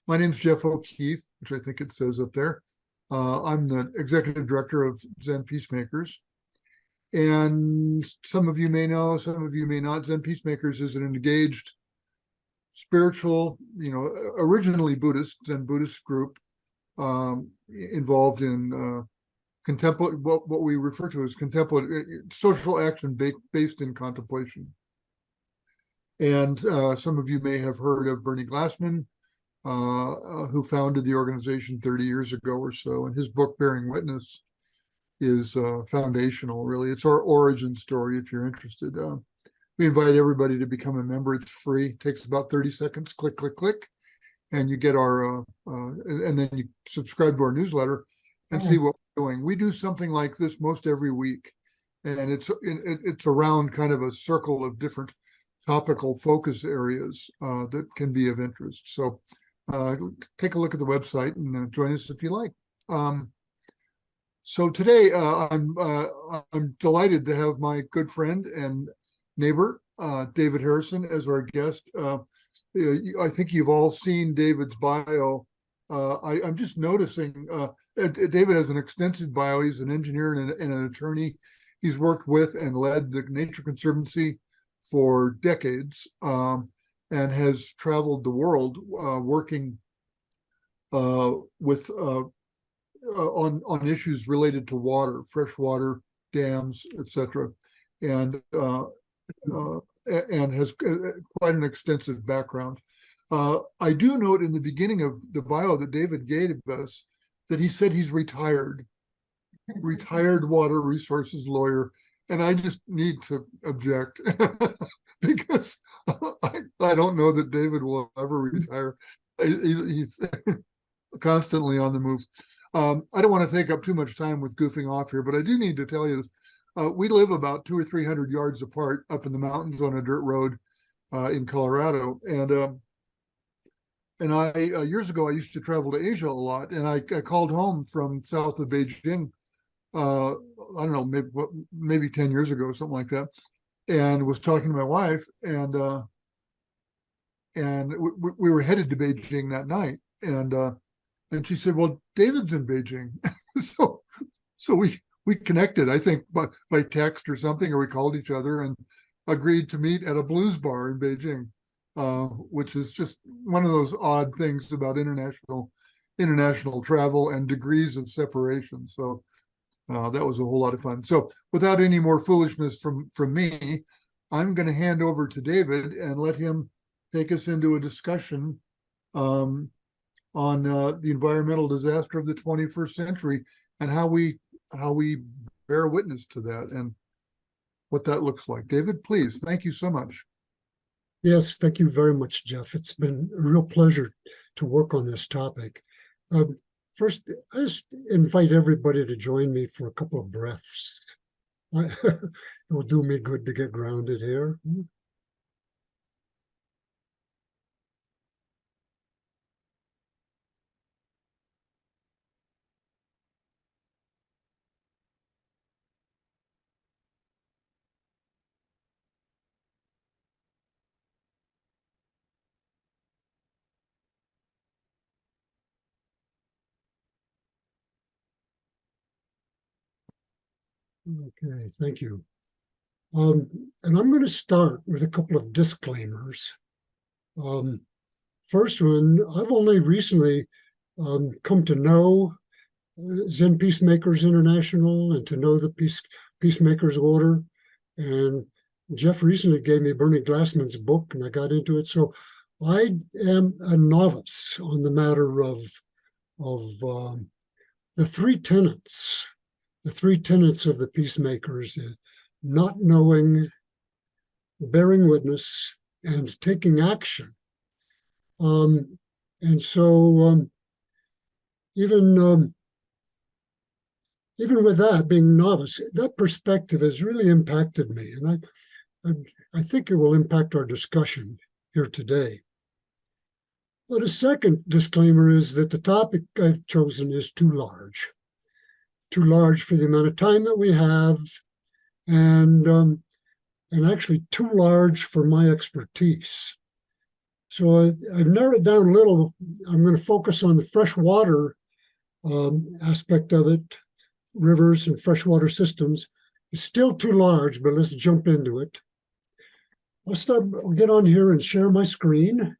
My name's Jeff O'Keefe, which I think it says up there. I'm the executive director of Zen Peacemakers. And some of you may know, some of you may not. Zen Peacemakers is an engaged spiritual, originally Buddhist, Zen Buddhist group involved in what we refer to as contemplative social action based in contemplation. And some of you may have heard of Bernie Glassman, who founded the organization 30 years ago or so. And his book, Bearing Witness, is foundational, really. It's our origin story, if you're interested. We invite everybody to become a member. It's free. It takes about 30 seconds. Click, click, click. And you get our, and then you subscribe to our newsletter and see what we're doing. We do something like this most every week. And it's around kind of a circle of different topical focus areas that can be of interest. So take a look at the website and join us if you like. So today I'm delighted to have my good friend and neighbor, David Harrison, as our guest. I think you've all seen David's bio. I'm just noticing David has an extensive bio. He's an engineer and an attorney. He's worked with and led the Nature Conservancy for decades, and has traveled the world working with on issues related to water, freshwater, dams, etc., and has quite an extensive background. I do note in the beginning of the bio that David gave us that he said he's retired water resources lawyer. And I just need to object because I don't know that David will ever retire. He's constantly on the move. I don't want to take up too much time with goofing off here, but I do need to tell you this. We live about 200 or 300 yards apart up in the mountains on a dirt road in Colorado. And I years ago, I used to travel to Asia a lot, and I called home from south of Beijing. I don't know, maybe 10 years ago, something like that, and was talking to my wife, and we were headed to Beijing that night, and she said, "Well, David's in Beijing," so we connected, I think by text or something, or we called each other and agreed to meet at a blues bar in Beijing, which is just one of those odd things about international travel and degrees of separation. So. That was a whole lot of fun. So without any more foolishness from me, I'm going to hand over to David and let him take us into a discussion on the environmental disaster of the 21st century and how we bear witness to that and what that looks like. David, please. Thank you so much. Yes, thank you very much, Jeff. It's been a real pleasure to work on this topic. First, I just invite everybody to join me for a couple of breaths. It will do me good to get grounded here. Okay, thank you. And I'm going to start with a couple of disclaimers. First one, I've only recently come to know Zen Peacemakers International and to know the Peacemakers Order. And Jeff recently gave me Bernie Glassman's book, and I got into it. So I am a novice on the matter of the three tenets. The three tenets of the peacemakers: not knowing, bearing witness, and taking action. And so even with that, being novice, that perspective has really impacted me. And I think it will impact our discussion here today. But a second disclaimer is that the topic I've chosen is too large for the amount of time that we have, and actually too large for my expertise. So I've narrowed it down a little. I'm going to focus on the freshwater aspect of it, rivers and freshwater systems. It's still too large, but let's jump into it. I'll get on here and share my screen.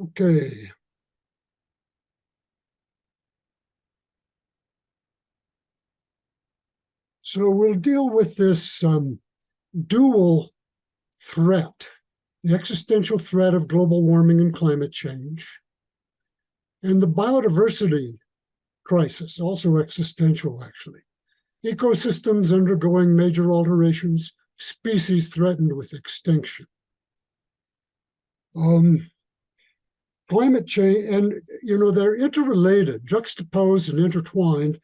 Okay. So we'll deal with this dual threat, the existential threat of global warming and climate change, and the biodiversity crisis, also existential, actually. Ecosystems undergoing major alterations, species threatened with extinction. Climate change, and they're interrelated, juxtaposed and intertwined.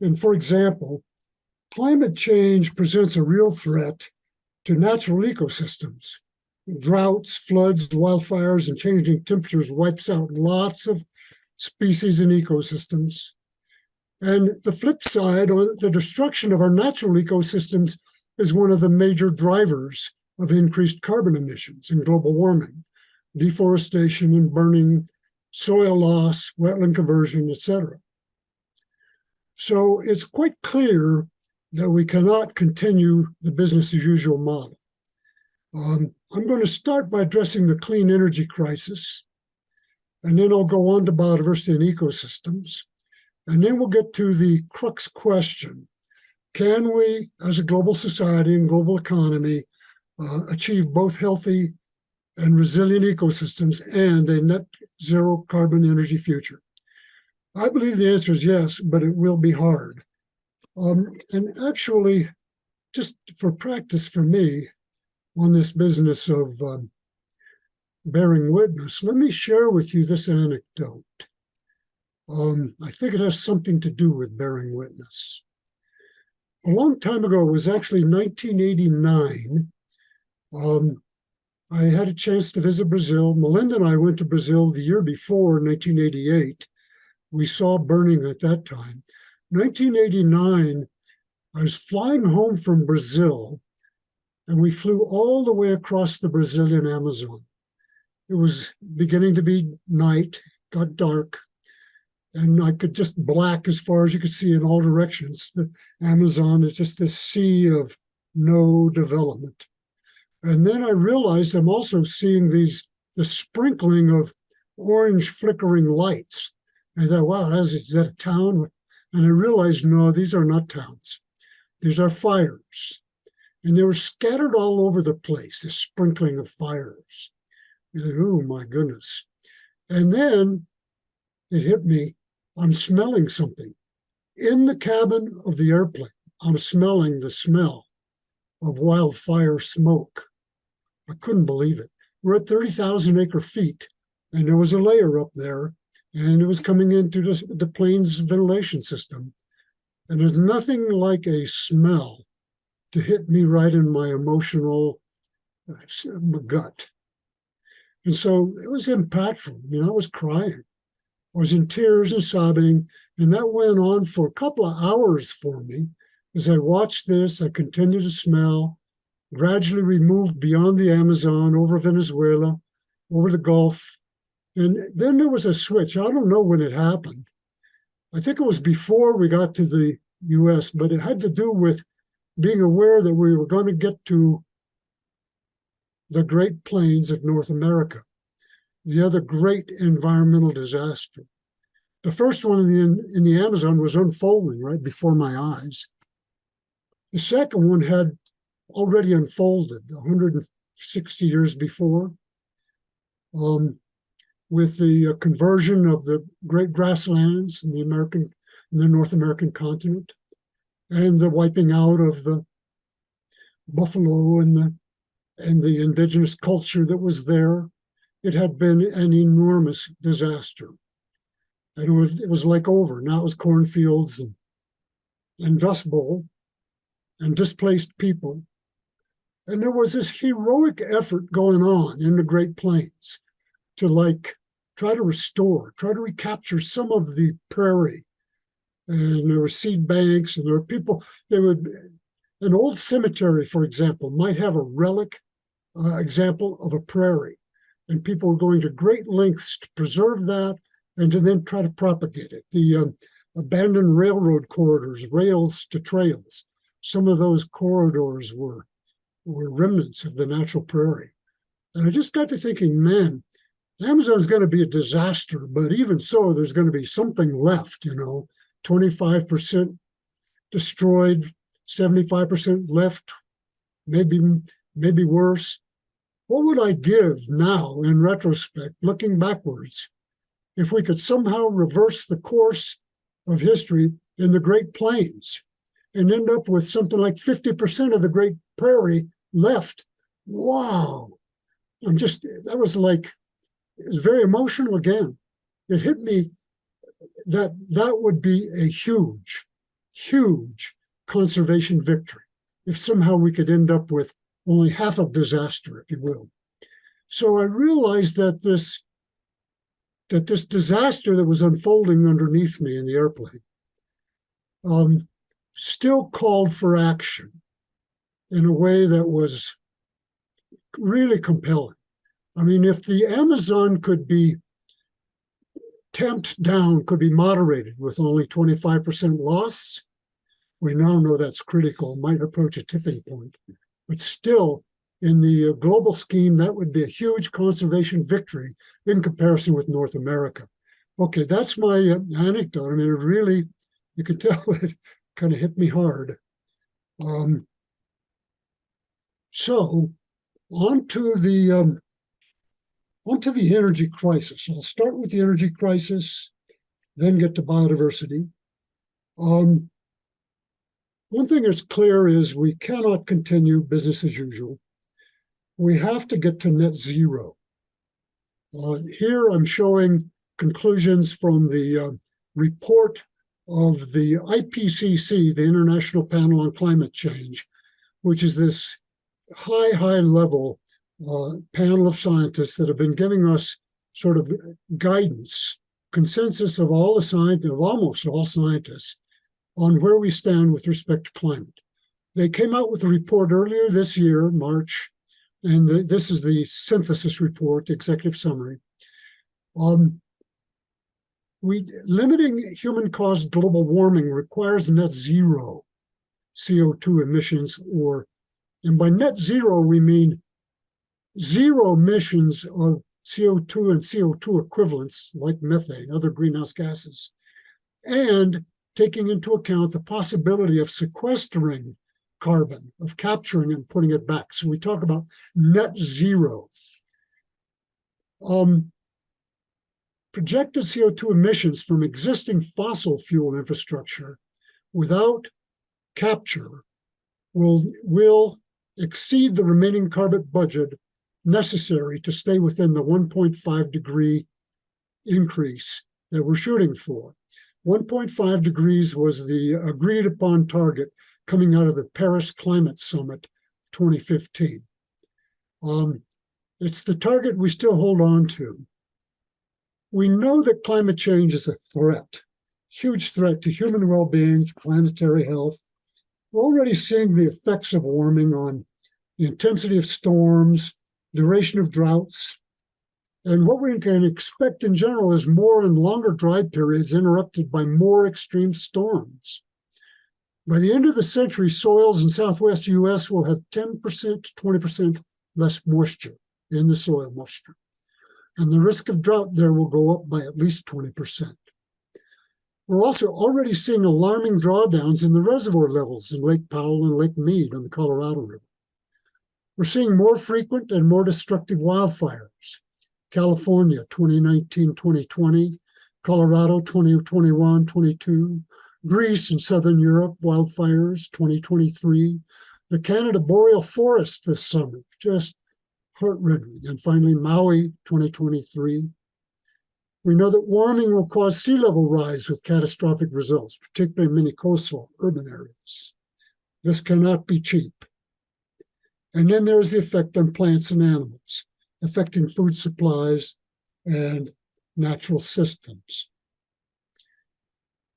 And for example, climate change presents a real threat to natural ecosystems. Droughts, floods, wildfires, and changing temperatures wipes out lots of species and ecosystems. And the flip side, the destruction of our natural ecosystems, is one of the major drivers of increased carbon emissions and global warming, deforestation and burning, soil loss, wetland conversion, etc. So it's quite clear that we cannot continue the business as usual model. I'm going to start by addressing the clean energy crisis, and then I'll go on to biodiversity and ecosystems, and then we'll get to the crux question. Can we, as a global society and global economy, achieve both healthy and resilient ecosystems and a net zero carbon energy future? I believe the answer is yes, but it will be hard. And actually, just for practice for me on this business of bearing witness, let me share with you this anecdote. I think it has something to do with bearing witness. A long time ago, it was actually 1989. I had a chance to visit Brazil. Melinda and I went to Brazil the year before, 1988. We saw burning at that time. 1989, I was flying home from Brazil, and we flew all the way across the Brazilian Amazon. It was beginning to be night, got dark, and I could just black as far as you could see in all directions. The Amazon is just this sea of no development. And then I realized I'm also seeing the sprinkling of orange flickering lights. And I thought, wow, is that a town? And I realized, no, these are not towns. These are fires. And they were scattered all over the place, this sprinkling of fires. You think, oh, my goodness. And then it hit me, I'm smelling something. In the cabin of the airplane, I'm smelling the smell of wildfire smoke. I couldn't believe it. We're at 30,000 acre feet, and there was a layer up there, and it was coming into the plane's ventilation system. And there's nothing like a smell to hit me right in my emotional gut. And so it was impactful. I was crying. I was in tears and sobbing, and that went on for a couple of hours for me. As I watched this, I continued to smell, gradually removed beyond the Amazon, over Venezuela, over the Gulf. And then there was a switch. I don't know when it happened. I think it was before we got to the US, but it had to do with being aware that we were going to get to the Great Plains of North America, the other great environmental disaster. The first one in the Amazon was unfolding right before my eyes. The second one had already unfolded 160 years before, with the conversion of the great grasslands in the North American continent, and the wiping out of the buffalo and the indigenous culture that was there. It had been an enormous disaster. And it was like over. Now it was cornfields and Dust Bowl and displaced people. And there was this heroic effort going on in the Great Plains to try to restore, try to recapture some of the prairie. And there were seed banks, and there were people, an old cemetery, for example, might have a relic example of a prairie. And people were going to great lengths to preserve that and to then try to propagate it. The abandoned railroad corridors, rails to trails, some of those corridors were remnants of the natural prairie. And I just got to thinking, man, Amazon's going to be a disaster, but even so, there's going to be something left, 25% destroyed, 75% left, maybe worse. What would I give now, in retrospect, looking backwards, if we could somehow reverse the course of history in the Great Plains and end up with something like 50% of the Great Prairie left? Wow. That was like, it was very emotional again. It hit me that would be a huge, huge conservation victory if somehow we could end up with only half of disaster, if you will. So I realized that this disaster that was unfolding underneath me in the airplane still called for action in a way that was really compelling. I mean, if the Amazon could be tamped down, could be moderated with only 25% loss, we now know that's critical, might approach a tipping point. But still, in the global scheme, that would be a huge conservation victory in comparison with North America. Okay, that's my anecdote. I mean, it really, you can tell it kind of hit me hard. So, on to the energy crisis. I'll start with the energy crisis, then get to biodiversity. One thing that's clear is we cannot continue business as usual. We have to get to net zero. Here I'm showing conclusions from the report of the IPCC, the International Panel on Climate Change, which is this high level panel of scientists that have been giving us sort of guidance, consensus of almost all scientists on where we stand with respect to climate. They came out with a report earlier this year, March, and this is the synthesis report, the executive summary. Limiting human-caused global warming requires net zero CO2 emissions, and by net zero, we mean zero emissions of CO2 and CO2 equivalents like methane, other greenhouse gases, and taking into account the possibility of sequestering carbon, of capturing and putting it back. So we talk about net zero. Projected CO2 emissions from existing fossil fuel infrastructure without capture will exceed the remaining carbon budget necessary to stay within the 1.5 degree increase that we're shooting for. 1.5 degrees was the agreed upon target coming out of the Paris Climate Summit 2015. It's the target we still hold on to. We know that climate change is a threat, huge threat to human well-being, to planetary health. We're already seeing the effects of warming on the intensity of storms, duration of droughts, and what we can expect in general is more and longer dry periods interrupted by more extreme storms. By the end of the century, soils in southwest US will have 10% to 20% less moisture in the soil moisture. And the risk of drought there will go up by at least 20%. We're also already seeing alarming drawdowns in the reservoir levels in Lake Powell and Lake Mead on the Colorado River. We're seeing more frequent and more destructive wildfires. California, 2019-2020, Colorado, 2021-22, Greece and Southern Europe, wildfires, 2023, the Canada boreal forest this summer, just heart-rending, and finally Maui, 2023. We know that warming will cause sea level rise with catastrophic results, particularly in many coastal urban areas. This cannot be cheap. And then there's the effect on plants and animals, affecting food supplies and natural systems.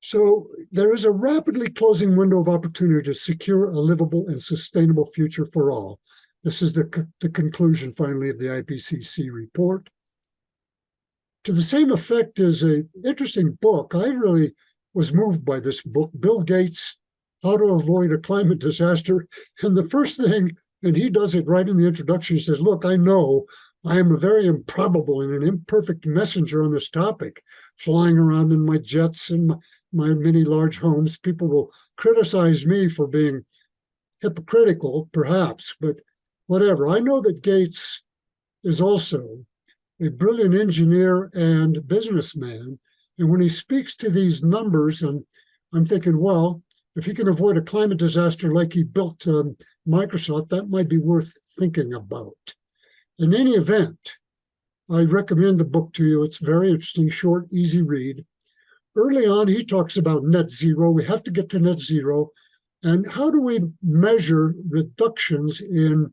So there is a rapidly closing window of opportunity to secure a livable and sustainable future for all. This is the conclusion, finally, of the IPCC report. To the same effect is an interesting book. I really was moved by this book, Bill Gates, How to Avoid a Climate Disaster. And the first thing, and he does it right in the introduction, he says, look, I know I am a very improbable and an imperfect messenger on this topic, flying around in my jets and my many large homes. People will criticize me for being hypocritical, perhaps, but whatever. I know that Gates is also a brilliant engineer and businessman. And when he speaks to these numbers, and I'm thinking, well, if he can avoid a climate disaster like he built Microsoft, that might be worth thinking about. In any event, I recommend the book to you. It's very interesting, short, easy read. Early on, he talks about net zero. We have to get to net zero. And how do we measure reductions in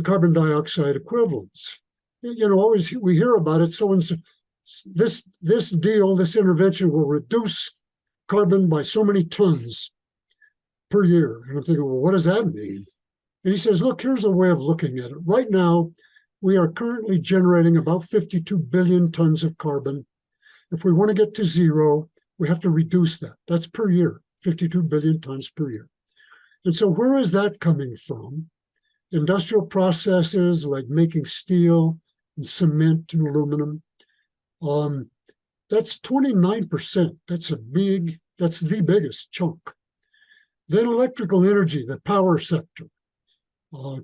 carbon dioxide equivalents? You know, always we hear about it. So this intervention will reduce carbon by so many tons per year. And I'm thinking, well, what does that mean? And he says, look, here's a way of looking at it. Right now, we are currently generating about 52 billion tons of carbon. If we want to get to zero, we have to reduce that. That's per year, 52 billion tons per year. And so where is that coming from? Industrial processes like making steel and cement and aluminum. That's 29%. That's the biggest chunk. Then electrical energy, the power sector,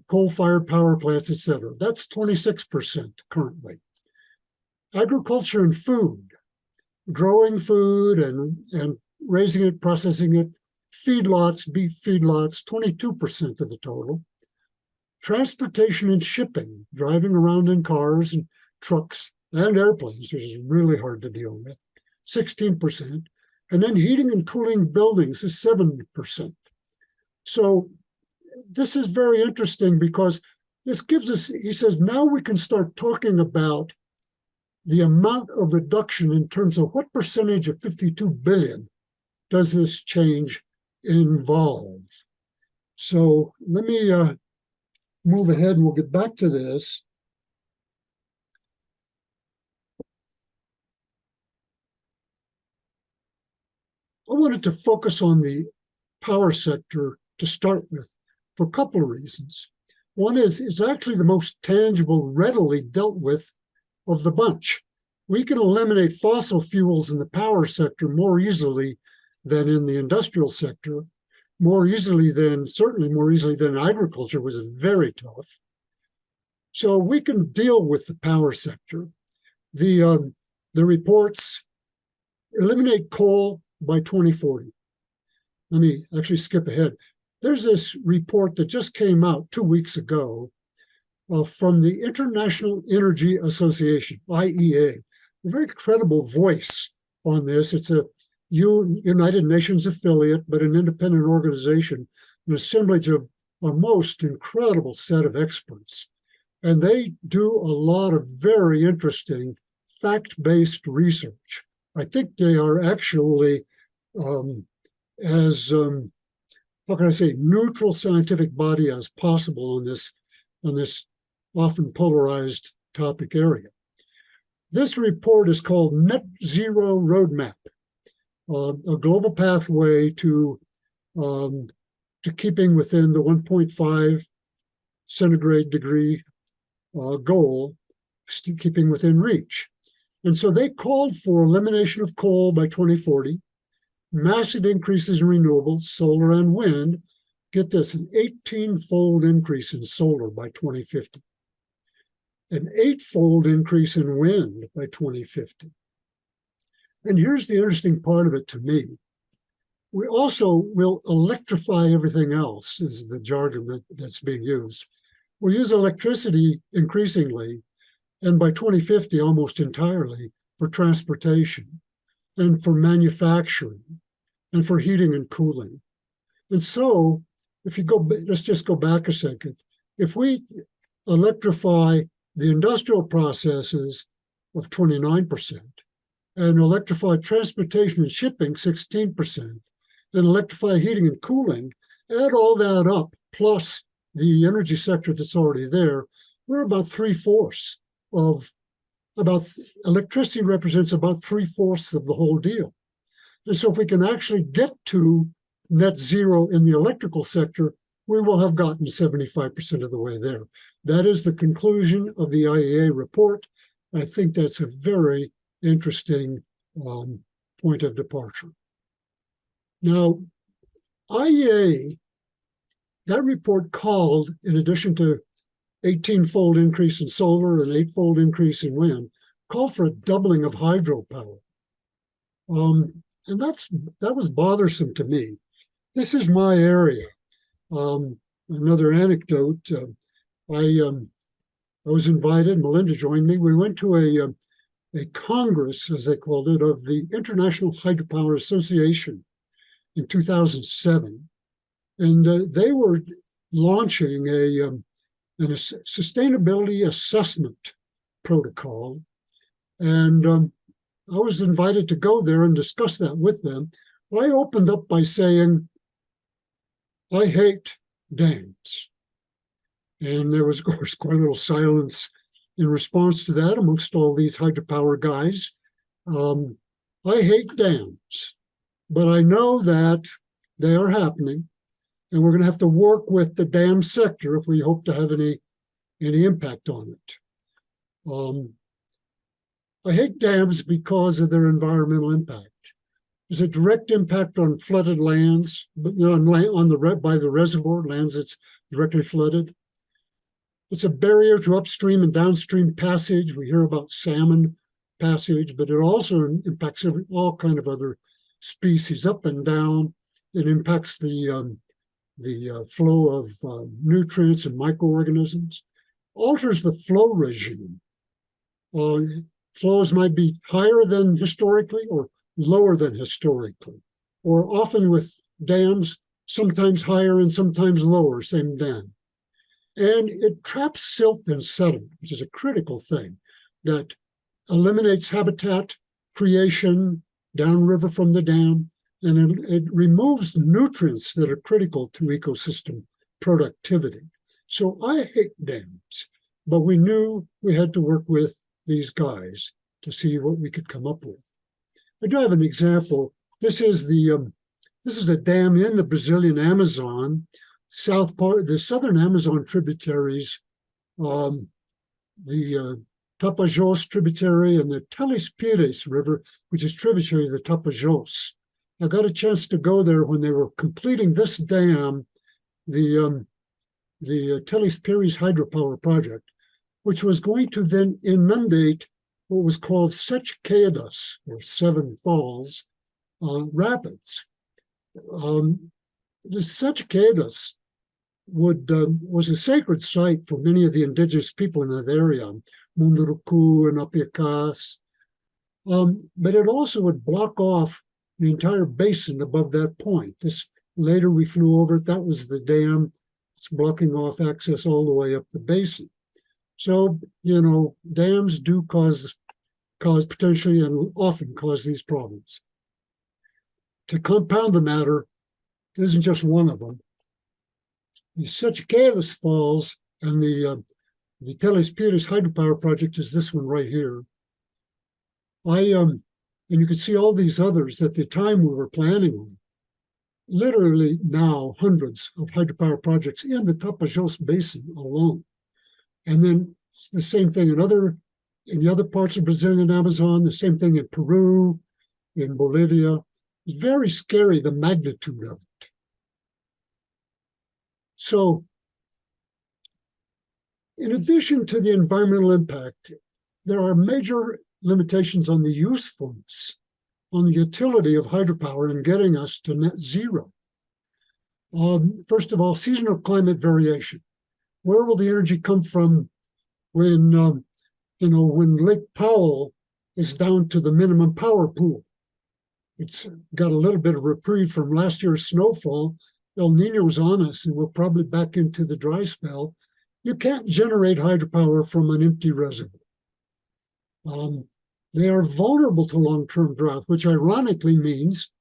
coal-fired power plants, etc. That's 26% currently. Agriculture and food, growing food and raising it, processing it, feedlots, beef feedlots, 22% of the total. Transportation and shipping, driving around in cars and trucks and airplanes, which is really hard to deal with, 16%. And then heating and cooling buildings is 7%. So this is very interesting because this gives us, he says, now we can start talking about the amount of reduction in terms of what percentage of 52 billion does this change involve. So let me move ahead and we'll get back to this. I wanted to focus on the power sector to start with for a couple of reasons. One is it's actually the most tangible, readily dealt with of the bunch. We can eliminate fossil fuels in the power sector more easily than in the industrial sector, certainly more easily than agriculture, was very tough. So we can deal with the power sector. The reports eliminate coal by 2040. Let me actually skip ahead. There's this report that just came out 2 weeks ago from the International Energy Association, IEA, a very credible voice on this. It's a United Nations affiliate, but an independent organization, an assemblage of a most incredible set of experts. And they do a lot of very interesting fact-based research. I think they are actually how can I say, neutral scientific body as possible on this often polarized topic area. This report is called Net Zero Roadmap, a global pathway to keeping within the 1.5 centigrade degree goal, keeping within reach. And so they called for elimination of coal by 2040, massive increases in renewables, solar and wind. Get this, an 18-fold increase in solar by 2050, an 8-fold increase in wind by 2050. And here's the interesting part of it to me. We also will electrify everything else, is the jargon that's being used. We'll use electricity increasingly, and by 2050, almost entirely, for transportation and for manufacturing and for heating and cooling. And so, if you go, let's just go back a second. If we electrify the industrial processes of 29%, and electrified transportation and shipping 16%, and electrified heating and cooling, add all that up, plus the energy sector that's already there, we're about 3/4 of electricity represents about 3/4 of the whole deal. And so if we can actually get to net zero in the electrical sector, we will have gotten 75% of the way there. That is the conclusion of the IEA report. I think that's a very interesting point of departure. Now, IEA, that report called, in addition to 18-fold increase in solar and 8-fold increase in wind, called for a doubling of hydropower. And that was bothersome to me. This is my area. Another anecdote, I was invited, Melinda joined me. We went to a congress, as they called it, of the International Hydropower Association in 2007. And they were launching a sustainability assessment protocol. And I was invited to go there and discuss that with them. I opened up by saying, I hate dams. And there was, of course, quite a little silence in response to that amongst all these hydropower guys. I hate dams, but I know that they are happening, and we're going to have to work with the dam sector if we hope to have any impact on it. I hate dams because of their environmental impact. There's a direct impact on flooded lands, but by the reservoir lands that's directly flooded. It's a barrier to upstream and downstream passage. We hear about salmon passage, but it also impacts all kind of other species up and down. It impacts the flow of nutrients and microorganisms. Alters the flow regime. Flows might be higher than historically or lower than historically, or often with dams, sometimes higher and sometimes lower, same dam. And it traps silt and sediment, which is a critical thing that eliminates habitat creation downriver from the dam, and it removes nutrients that are critical to ecosystem productivity. So I hate dams, but we knew we had to work with these guys to see what we could come up with. I do have an example. This is a dam in the Brazilian Amazon, the southern Amazon tributaries, the Tapajós tributary and the Teles Pires River, which is tributary to the Tapajós. I got a chance to go there when they were completing this dam, the Teles Pires hydropower project, which was going to then inundate what was called Sete Quedas, or Seven Falls, rapids. The Sete Quedas was a sacred site for many of the indigenous people in that area, Munduruku and Apiacás. But it also would block off the entire basin above that point. Later we flew over it. That was the dam. It's blocking off access all the way up the basin. So, dams do cause potentially and often cause these problems. To compound the matter, it isn't just one of them. The Sete Quedas Falls and the Teles Pires hydropower project is this one right here. And you can see all these others at the time we were planning on. Literally now hundreds of hydropower projects in the Tapajós Basin alone. And then the same thing in the other parts of Brazilian Amazon, the same thing in Peru, in Bolivia. It's very scary, the magnitude of it. So, in addition to the environmental impact, there are major limitations on the usefulness, on the utility of hydropower in getting us to net zero. First of all, seasonal climate variation. Where will the energy come from when Lake Powell is down to the minimum power pool? It's got a little bit of reprieve from last year's snowfall. El Nino was on us, and we're probably back into the dry spell. You can't generate hydropower from an empty reservoir. They are vulnerable to long-term drought, which ironically means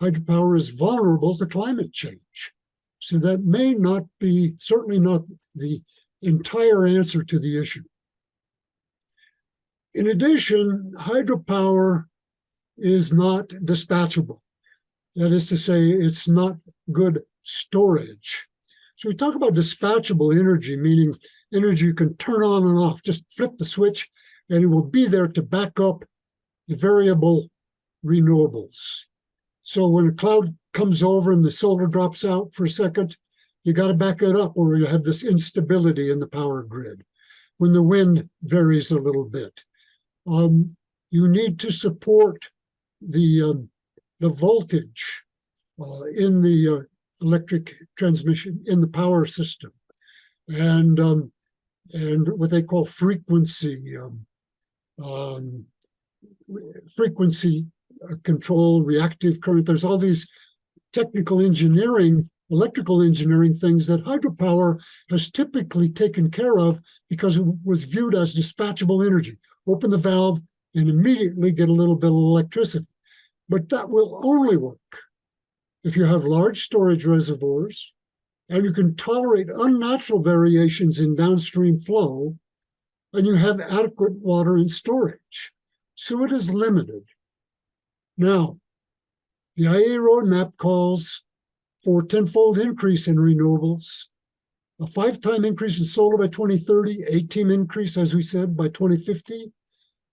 hydropower is vulnerable to climate change. So that may not be, certainly not the entire answer to the issue. In addition, hydropower is not dispatchable. That is to say, it's not good storage. So we talk about dispatchable energy, meaning energy you can turn on and off, just flip the switch, and it will be there to back up the variable renewables. So when a cloud comes over and the solar drops out for a second, you got to back it up, or you have this instability in the power grid. When the wind varies a little bit, you need to support the voltage in the electric transmission in the power system, and what they call frequency control, reactive current. There's all these technical engineering, electrical engineering things that hydropower has typically taken care of because it was viewed as dispatchable energy. Open the valve and immediately get a little bit of electricity. But that will only work if you have large storage reservoirs and you can tolerate unnatural variations in downstream flow, and you have adequate water in storage. So it is limited. Now, the IEA roadmap calls for a 10-fold increase in renewables, a 5-time increase in solar by 2030, 8-time increase, as we said, by 2050,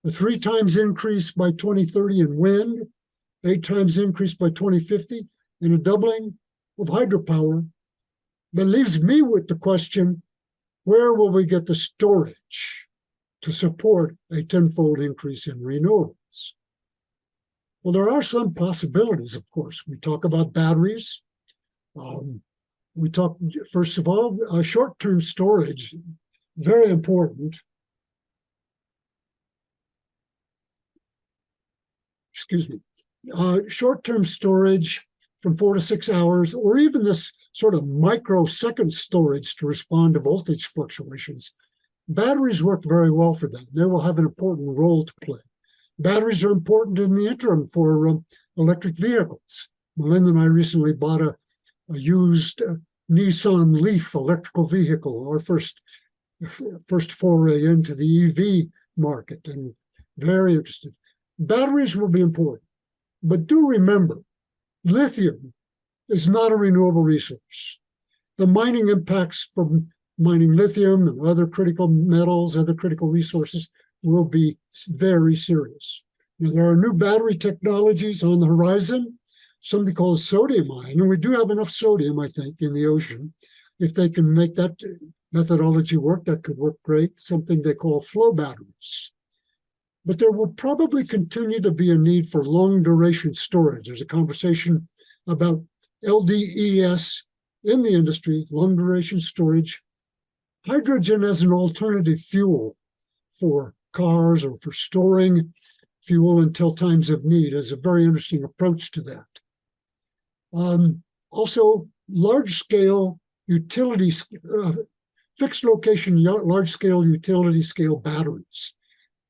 a 3 times increase by 2030 in wind, 8 times increase by 2050, and a doubling of hydropower. That leaves me with the question, where will we get the storage to support a 10-fold increase in renewables? Well, there are some possibilities, of course. We talk about batteries. We talk, first of all, short-term storage, very important. Excuse me. Short-term storage from 4 to 6 hours, or even this sort of microsecond storage to respond to voltage fluctuations. Batteries work very well for that. They will have an important role to play. Batteries are important in the interim for electric vehicles. Melinda and I recently bought a used Nissan Leaf electrical vehicle, our first foray into the EV market, and very interested. Batteries will be important, but do remember, lithium is not a renewable resource. The mining impacts from mining lithium and other critical metals, other critical resources will be very serious. Now, there are new battery technologies on the horizon, something called sodium ion, and we do have enough sodium, I think, in the ocean. If they can make that methodology work, that could work great, something they call flow batteries. But there will probably continue to be a need for long-duration storage. There's a conversation about LDES in the industry, long-duration storage. Hydrogen as an alternative fuel for cars or for storing fuel until times of need is a very interesting approach to that. Also, large-scale utility, fixed location, large-scale utility scale batteries.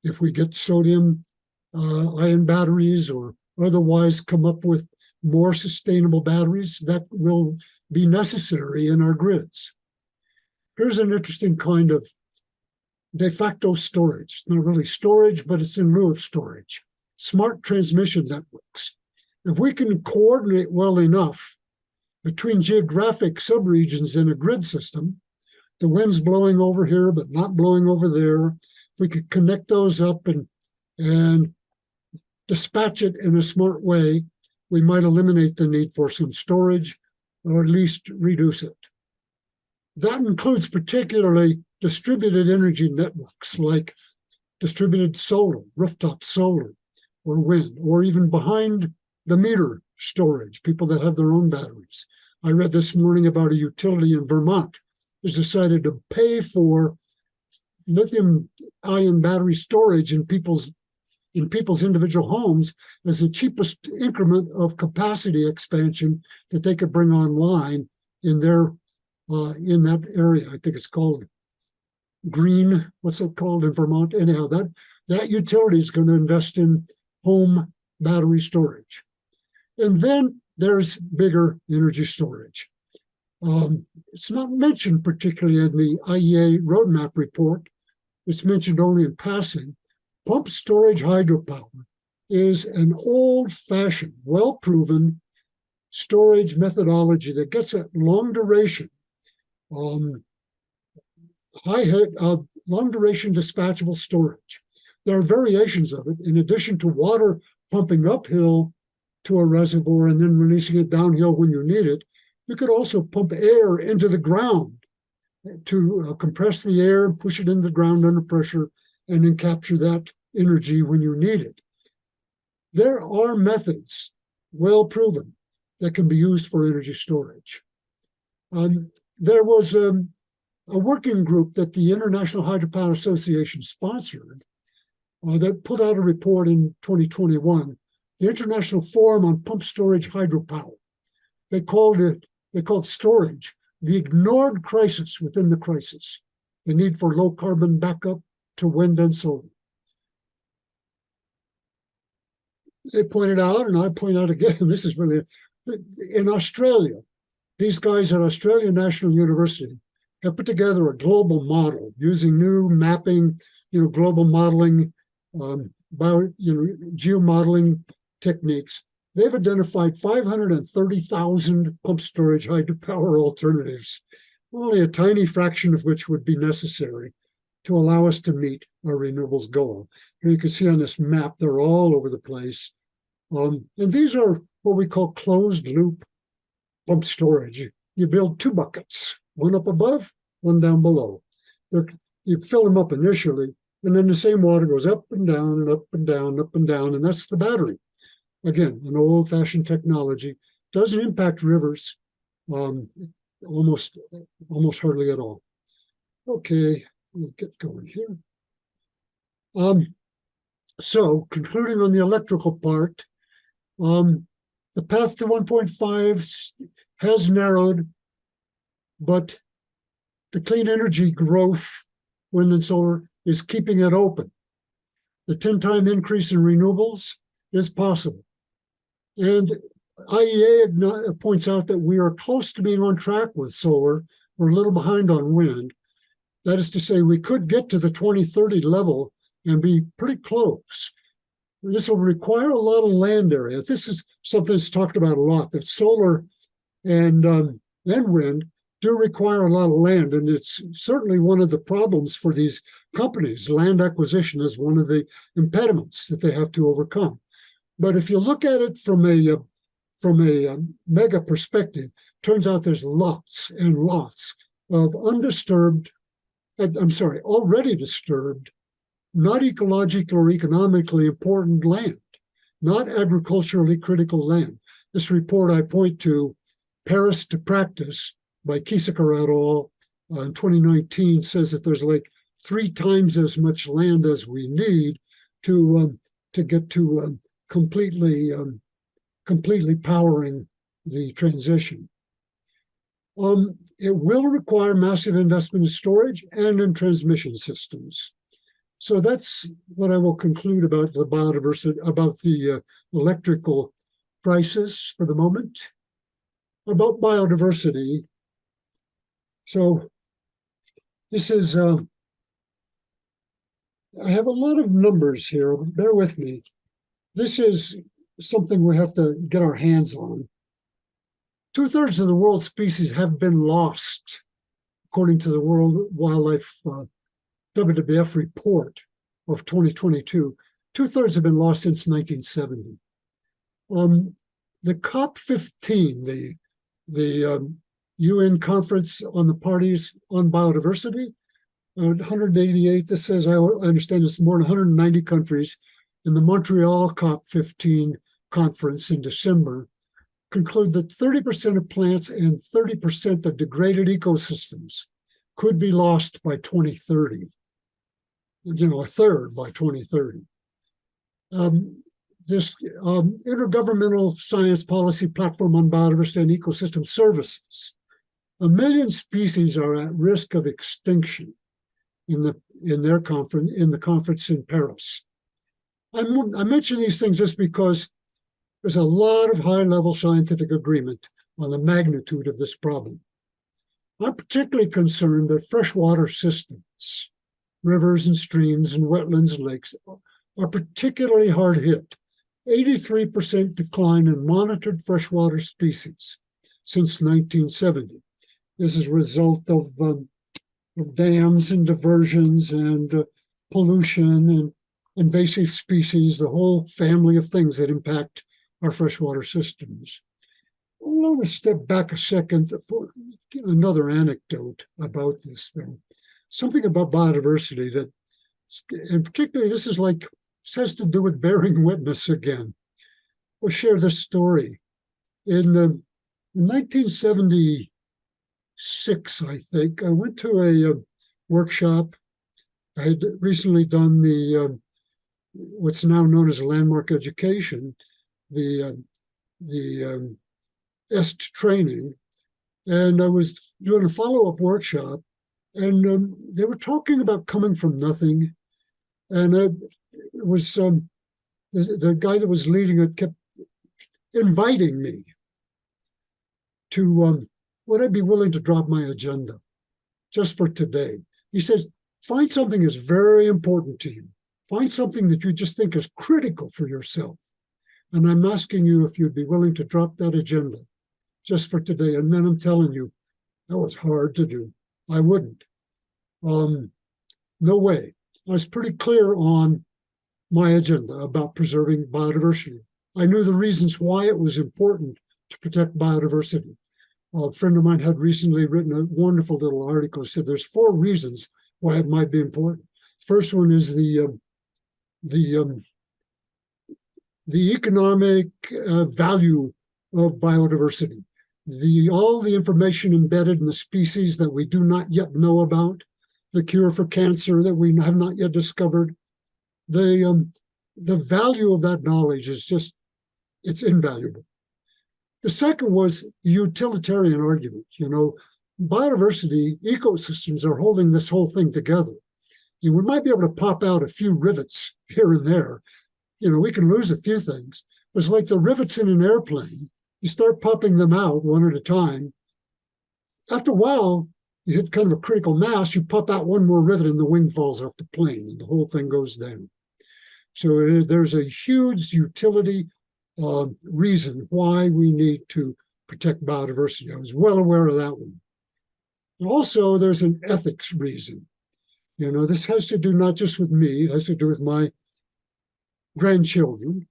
If we get sodium ion batteries or otherwise come up with more sustainable batteries, that will be necessary in our grids. Here's an interesting kind of de facto storage. It's not really storage, but it's in lieu of storage. Smart transmission networks. If we can coordinate well enough between geographic subregions in a grid system, the wind's blowing over here but not blowing over there, if we could connect those up and dispatch it in a smart way, we might eliminate the need for some storage or at least reduce it. That includes particularly distributed energy networks like distributed solar, rooftop solar, or wind, or even behind the meter storage, people that have their own batteries. I read this morning about a utility in Vermont has decided to pay for lithium-ion battery storage in people's individual homes as the cheapest increment of capacity expansion that they could bring online in their in that area. I think it's called green, what's it called in Vermont? Anyhow, that utility is going to invest in home battery storage. And then there's bigger energy storage. It's not mentioned particularly in the IEA roadmap report. It's mentioned only in passing. Pump storage hydropower is an old-fashioned, well-proven storage methodology that gets at long duration, long duration dispatchable storage. There are variations of it. In addition to water pumping uphill to a reservoir and then releasing it downhill when you need it, you could also pump air into the ground to compress the air and push it into the ground under pressure and then capture that energy when you need it. There are methods, well proven, that can be used for energy storage. There was a working group that the International Hydropower Association sponsored that put out a report in 2021, the International Forum on Pump Storage Hydropower. They called storage the ignored crisis within the crisis, the need for low carbon backup to wind and solar. They pointed out, and I point out again, this is really, in Australia, these guys at Australian National University have put together a global model using new mapping, global modeling, geomodeling techniques. They've identified 530,000 pump storage hydropower alternatives, only a tiny fraction of which would be necessary to allow us to meet our renewables goal. Here you can see on this map, they're all over the place. And these are what we call closed loop pump storage. You build two buckets, one up above, one down below. You fill them up initially, and then the same water goes up and down and up and down, up and down, and that's the battery. Again, an old-fashioned technology, doesn't impact rivers almost hardly at all. Okay, we'll get going here. So concluding on the electrical part, the path to 1.5 has narrowed, but the clean energy growth, wind and solar, is keeping it open. The 10-time increase in renewables is possible. And IEA points out that we are close to being on track with solar. We're a little behind on wind. That is to say, we could get to the 2030 level and be pretty close. This will require a lot of land area. This is something that's talked about a lot, that solar and wind do require a lot of land. And it's certainly one of the problems for these companies. Land acquisition is one of the impediments that they have to overcome. But if you look at it from a mega perspective, turns out there's lots and lots of already disturbed, not ecologically or economically important land, not agriculturally critical land. This report I point to, Paris to Practice by Kisaka et al. In 2019 says that there's like 3 times as much land as we need to get to completely powering the transition. It will require massive investment in storage and in transmission systems. So that's what I will conclude about the biodiversity, about the electrical crisis for the moment. About biodiversity. So this is, I have a lot of numbers here, bear with me. This is something we have to get our hands on. 2/3 of the world's species have been lost, according to the World Wildlife WWF report of 2022. 2/3 have been lost since 1970. The COP15, the UN Conference on the Parties on Biodiversity, 188, this says, I understand it's more than 190 countries, in the Montreal COP15 conference in December, conclude that 30% of plants and 30% of degraded ecosystems could be lost by 2030. A third by 2030. This Intergovernmental Science Policy Platform on Biodiversity and Ecosystem Services, 1 million species are at risk of extinction. in the conference in Paris. I mention these things just because there's a lot of high-level scientific agreement on the magnitude of this problem. I'm particularly concerned that freshwater systems, rivers and streams and wetlands and lakes, are particularly hard hit. 83% decline in monitored freshwater species since 1970. This is a result of dams and diversions and pollution and invasive species, the whole family of things that impact our freshwater systems. I want to step back a second for another anecdote about this thing. Something about biodiversity that, and particularly this has to do with bearing witness again. We'll share this story. In 1976, I think, I went to a workshop. I had recently done the what's now known as landmark education, the EST training, and I was doing a follow-up workshop, and they were talking about coming from nothing, and it was the guy that was leading it kept inviting me to would I be willing to drop my agenda just for today? He said, find something that's very important to you. Find something that you just think is critical for yourself. And I'm asking you if you'd be willing to drop that agenda just for today. And then I'm telling you, that was hard to do. I wouldn't. No way. I was pretty clear on my agenda about preserving biodiversity. I knew the reasons why it was important to protect biodiversity. A friend of mine had recently written a wonderful little article. Said there's 4 reasons why it might be important. First one is the economic value of biodiversity. All the information embedded in the species that we do not yet know about, the cure for cancer that we have not yet discovered, the value of that knowledge is just, it's invaluable. The second was the utilitarian argument. Biodiversity, ecosystems are holding this whole thing together. We might be able to pop out a few rivets here and there. We can lose a few things. It's like the rivets in an airplane. You start popping them out one at a time. After a while, you hit kind of a critical mass, you pop out one more rivet and the wing falls off the plane and the whole thing goes down. So there's a huge utility reason why we need to protect biodiversity. I was well aware of that one. Also, there's an ethics reason. This has to do not just with me, it has to do with my grandchildren.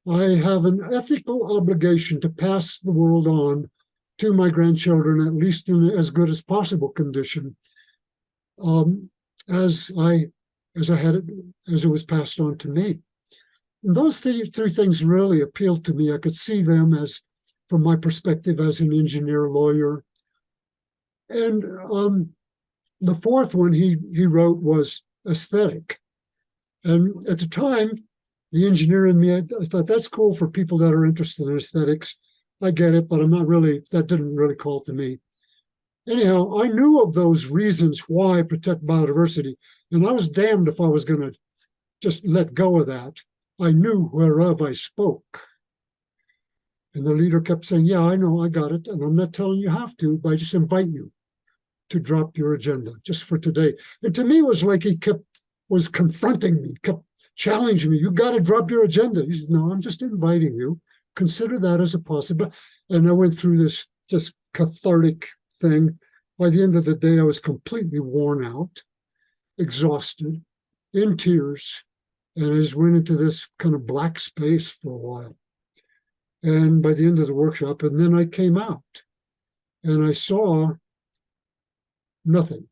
I have an ethical obligation to pass the world on to my grandchildren, at least in as good as possible condition, as it was passed on to me. And those three things really appealed to me. I could see them as, from my perspective as an engineer, lawyer. And the fourth one he wrote was aesthetic. And at the time, the engineer in me, I thought that's cool for people that are interested in aesthetics. I get it, but that didn't really call to me. Anyhow, I knew of those reasons why I protect biodiversity, and I was damned if I was going to just let go of that. I knew whereof I spoke. And the leader kept saying, yeah, I know, I got it, and I'm not telling you have to, but I just invite you to drop your agenda just for today. And to me, it was like he was confronting me, kept challenging me. You got to drop your agenda. He said, no, I'm just inviting you. Consider that as a possibility. And I went through this just cathartic thing. By the end of the day, I was completely worn out, exhausted, in tears, and I just went into this kind of black space for a while. And by the end of the workshop, and then I came out, and I saw nothing.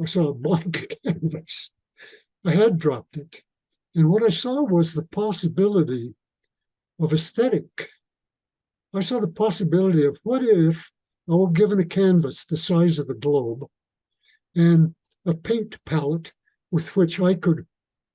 I saw a blank canvas. I had dropped it. And what I saw was the possibility of aesthetic. I saw the possibility of what if I were given a canvas the size of the globe and a paint palette with which I could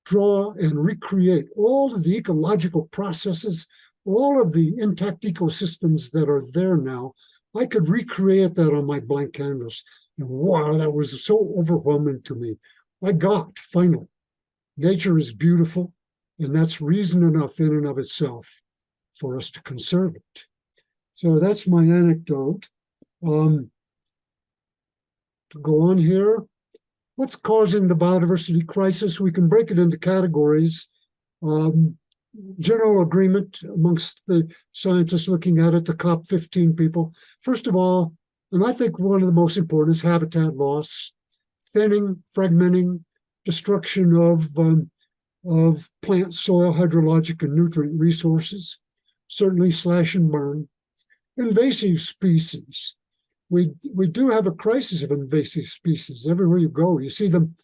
draw and recreate all of the ecological processes, all of the intact ecosystems that are there now. I could recreate that on my blank canvas. And wow, that was so overwhelming to me. I got, finally. Nature is beautiful, and that's reason enough in and of itself for us to conserve it. So that's my anecdote. To go on here, what's causing the biodiversity crisis? We can break it into categories. General agreement amongst the scientists looking at it, the COP15 people. First of all, and I think one of the most important is habitat loss, thinning, fragmenting, destruction of plant, soil, hydrologic, and nutrient resources, certainly slash and burn. Invasive species. We do have a crisis of invasive species. Everywhere you go, you see them,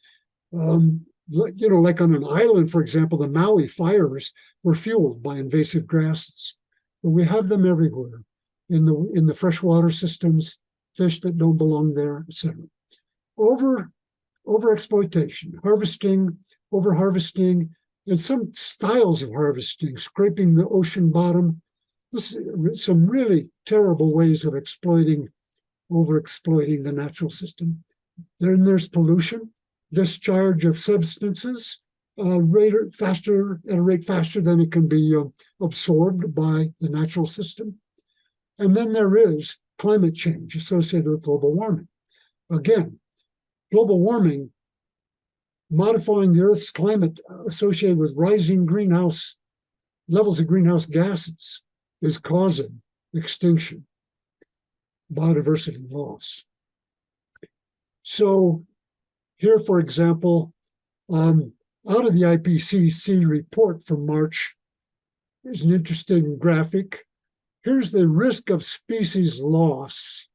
like on an island, for example, the Maui fires were fueled by invasive grasses. But we have them everywhere in the freshwater systems, fish that don't belong there, etc. Overexploitation, harvesting, overharvesting, and some styles of harvesting, scraping the ocean bottom. Some really terrible ways of overexploiting the natural system. Then there's pollution, discharge of substances at a rate faster than it can be absorbed by the natural system. And then there is climate change associated with global warming. Again, global warming, modifying the Earth's climate associated with rising levels of greenhouse gases, is causing extinction, biodiversity loss. So here, for example, out of the IPCC report from March, there's an interesting graphic. Here's the risk of species loss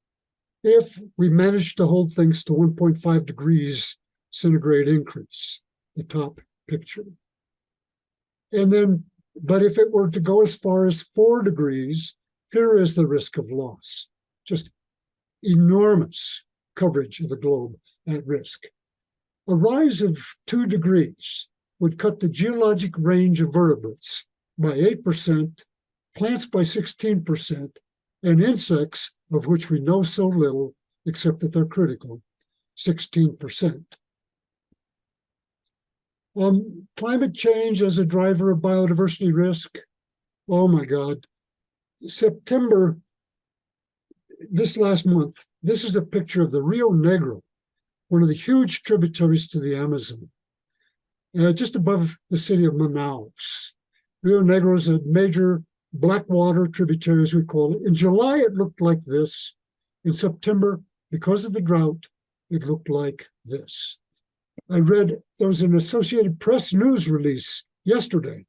if we manage to hold things to 1.5 degrees centigrade increase, the top picture. And then, but if it were to go as far as 4 degrees, here is the risk of loss. Just enormous coverage of the globe at risk. A rise of 2 degrees would cut the geologic range of vertebrates by 8%, plants by 16%, and insects, of which we know so little, except that they're critical, 16%. Climate change as a driver of biodiversity risk. Oh my God. September, this last month, this is a picture of the Rio Negro, one of the huge tributaries to the Amazon, just above the city of Manaus. Rio Negro is a major black water tributary, as we call it. In July, it looked like this. In September, because of the drought, it looked like this. I read there was an Associated Press news release yesterday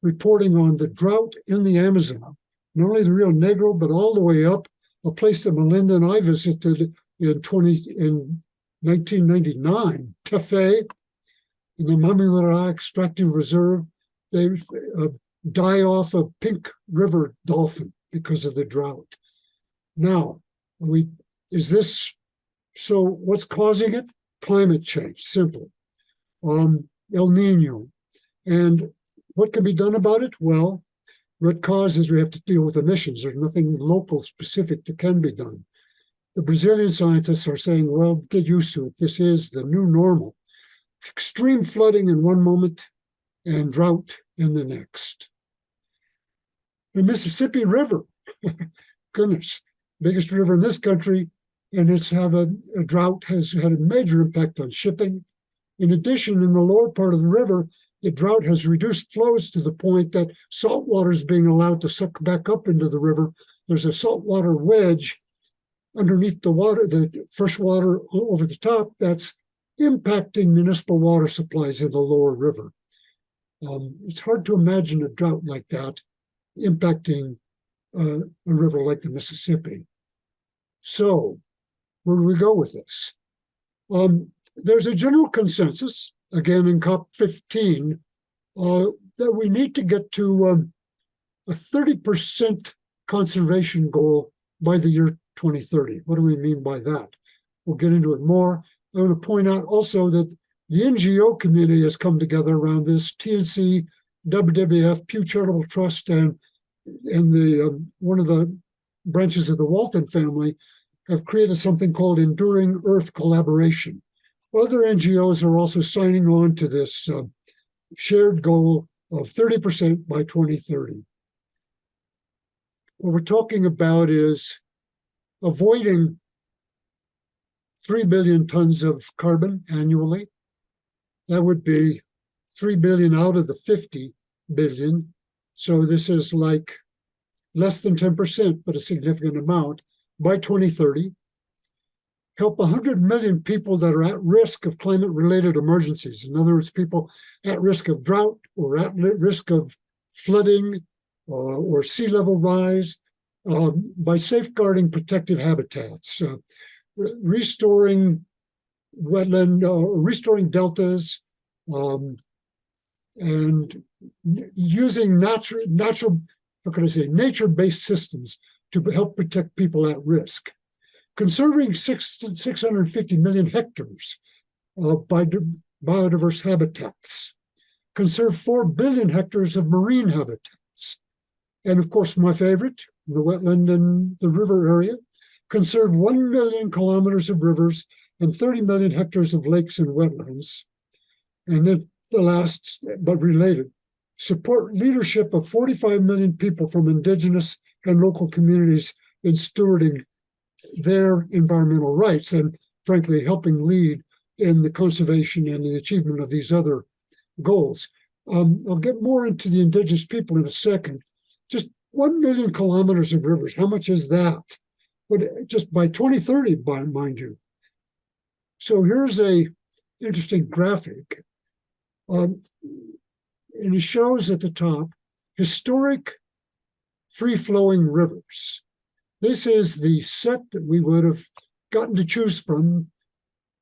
reporting on the drought in the Amazon, not only the Rio Negro, but all the way up, a place that Melinda and I visited in 1999, Tefé, in the Mamilara Extractive Reserve. They die off a pink river dolphin because of the drought. Now, so what's causing it? Climate change, simply. El Nino. And what can be done about it? Well, what causes we have to deal with emissions. There's nothing local specific that can be done. The Brazilian scientists are saying, well, get used to it. This is the new normal. Extreme flooding in one moment and drought in the next. The Mississippi River, goodness, biggest river in this country, and it's a drought has had a major impact on shipping. In addition, in the lower part of the river, the drought has reduced flows to the point that salt water is being allowed to suck back up into the river. There's a saltwater wedge underneath the water, the fresh water over the top, that's impacting municipal water supplies in the lower river. It's hard to imagine a drought like that impacting a river like the Mississippi. So, where do we go with this? There's a general consensus, again in COP15, that we need to get to a 30% conservation goal by the year 2030. What do we mean by that? We'll get into it more. I want to point out also that the NGO community has come together around this. TNC, WWF, Pew Charitable Trust, and one of the branches of the Walton family have created something called Enduring Earth Collaboration. Other NGOs are also signing on to this shared goal of 30% by 2030. What we're talking about is avoiding 3 billion tons of carbon annually. That would be 3 billion out of the 50 billion. So this is like less than 10%, but a significant amount by 2030. Help 100 million people that are at risk of climate-related emergencies. In other words, people at risk of drought or at risk of flooding or sea level rise by safeguarding protective habitats, restoring wetland, restoring deltas, and using natural, how can I say, nature-based systems to help protect people at risk. Conserving 650 million hectares by biodiverse habitats. Conserve 4 billion hectares of marine habitats. And of course, my favorite, the wetland and the river area. Conserve 1 million kilometers of rivers and 30 million hectares of lakes and wetlands. And then the last, but related, support leadership of 45 million people from indigenous and local communities in stewarding their environmental rights and, frankly, helping lead in the conservation and the achievement of these other goals. I'll get more into the indigenous people in a second. Just 1 million kilometers of rivers. How much is that? But just by 2030, mind you. So here's a interesting graphic. And it shows at the top historic free-flowing rivers. This is the set that we would have gotten to choose from.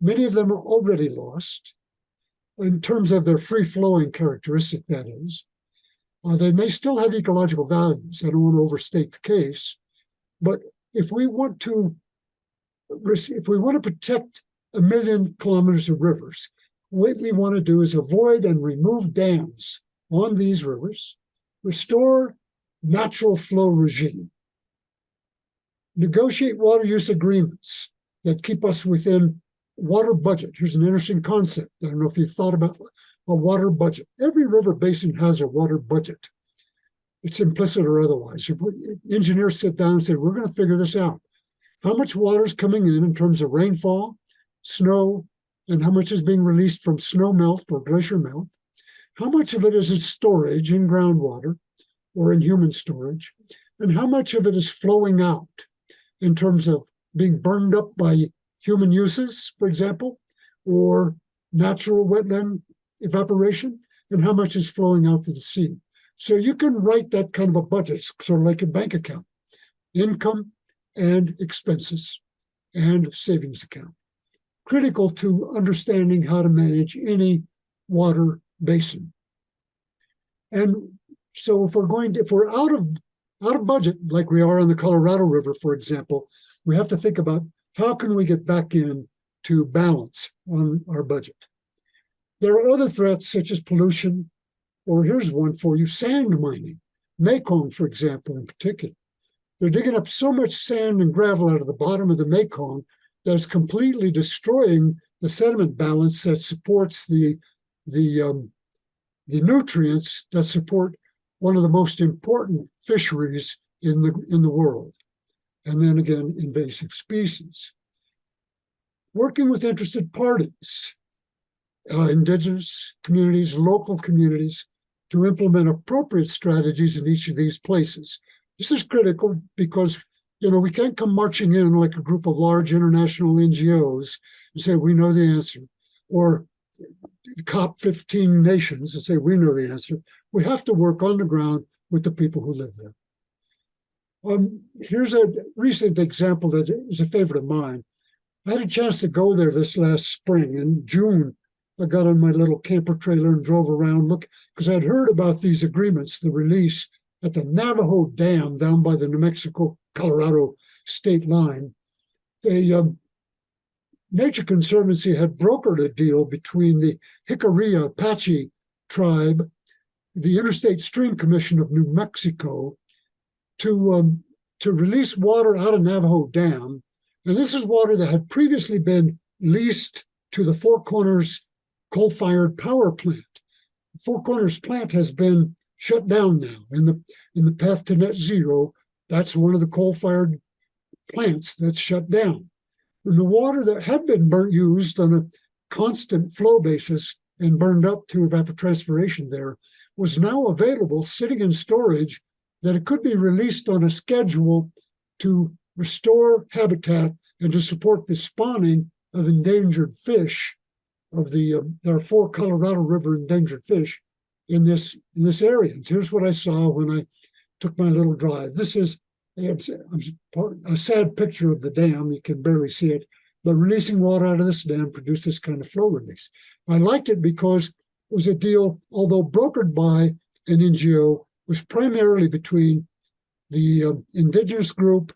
Many of them are already lost in terms of their free-flowing characteristic, that is. They may still have ecological values. I don't want to overstate the case. But if we want to protect 1 million kilometers of rivers, what we want to do is avoid and remove dams on these rivers, restore natural flow regime, negotiate water use agreements that keep us within water budget. Here's an interesting concept. I don't know if you've thought about a water budget. Every river basin has a water budget. It's implicit or otherwise. If engineers sit down and say, we're going to figure this out. How much water is coming in terms of rainfall, snow, and how much is being released from snow melt or glacier melt? How much of it is in storage in groundwater or in human storage? And how much of it is flowing out in terms of being burned up by human uses, for example, or natural wetland evaporation, and how much is flowing out to the sea? So you can write that kind of a budget, sort of like a bank account, income and expenses and savings account. Critical to understanding how to manage any water basin. And so if we're out of budget, like we are on the Colorado River, for example, we have to think about how can we get back in to balance on our budget. There are other threats such as pollution, or here's one for you, sand mining. Mekong, for example, in particular. They're digging up so much sand and gravel out of the bottom of the Mekong that it's completely destroying the sediment balance that supports the nutrients that support one of the most important fisheries in the world. And then again, invasive species. Working with interested parties, indigenous communities, local communities, to implement appropriate strategies in each of these places. This is critical because, we can't come marching in like a group of large international NGOs and say, we know the answer, or COP 15 nations and say, we know the answer. We have to work on the ground with the people who live there. Here's a recent example that is a favorite of mine. I had a chance to go there this last spring. In June, I got on my little camper trailer and drove around, because I'd heard about these agreements, the release at the Navajo Dam down by the New Mexico-Colorado state line. The Nature Conservancy had brokered a deal between the Jicarilla Apache tribe, the Interstate Stream Commission of New Mexico, to release water out of Navajo Dam. And this is water that had previously been leased to the Four Corners coal-fired power plant. The Four Corners plant has been shut down now in the path to net zero. That's one of the coal-fired plants that's shut down. And the water that had been used on a constant flow basis and burned up to evapotranspiration there was now available sitting in storage that it could be released on a schedule to restore habitat and to support the spawning of endangered fish of there are 4 Colorado River endangered fish in this area. And here's what I saw when I took my little drive. This is a sad picture of the dam. You can barely see it, but releasing water out of this dam produced this kind of flow release. I liked it because it was a deal, although brokered by an NGO, was primarily between the indigenous group,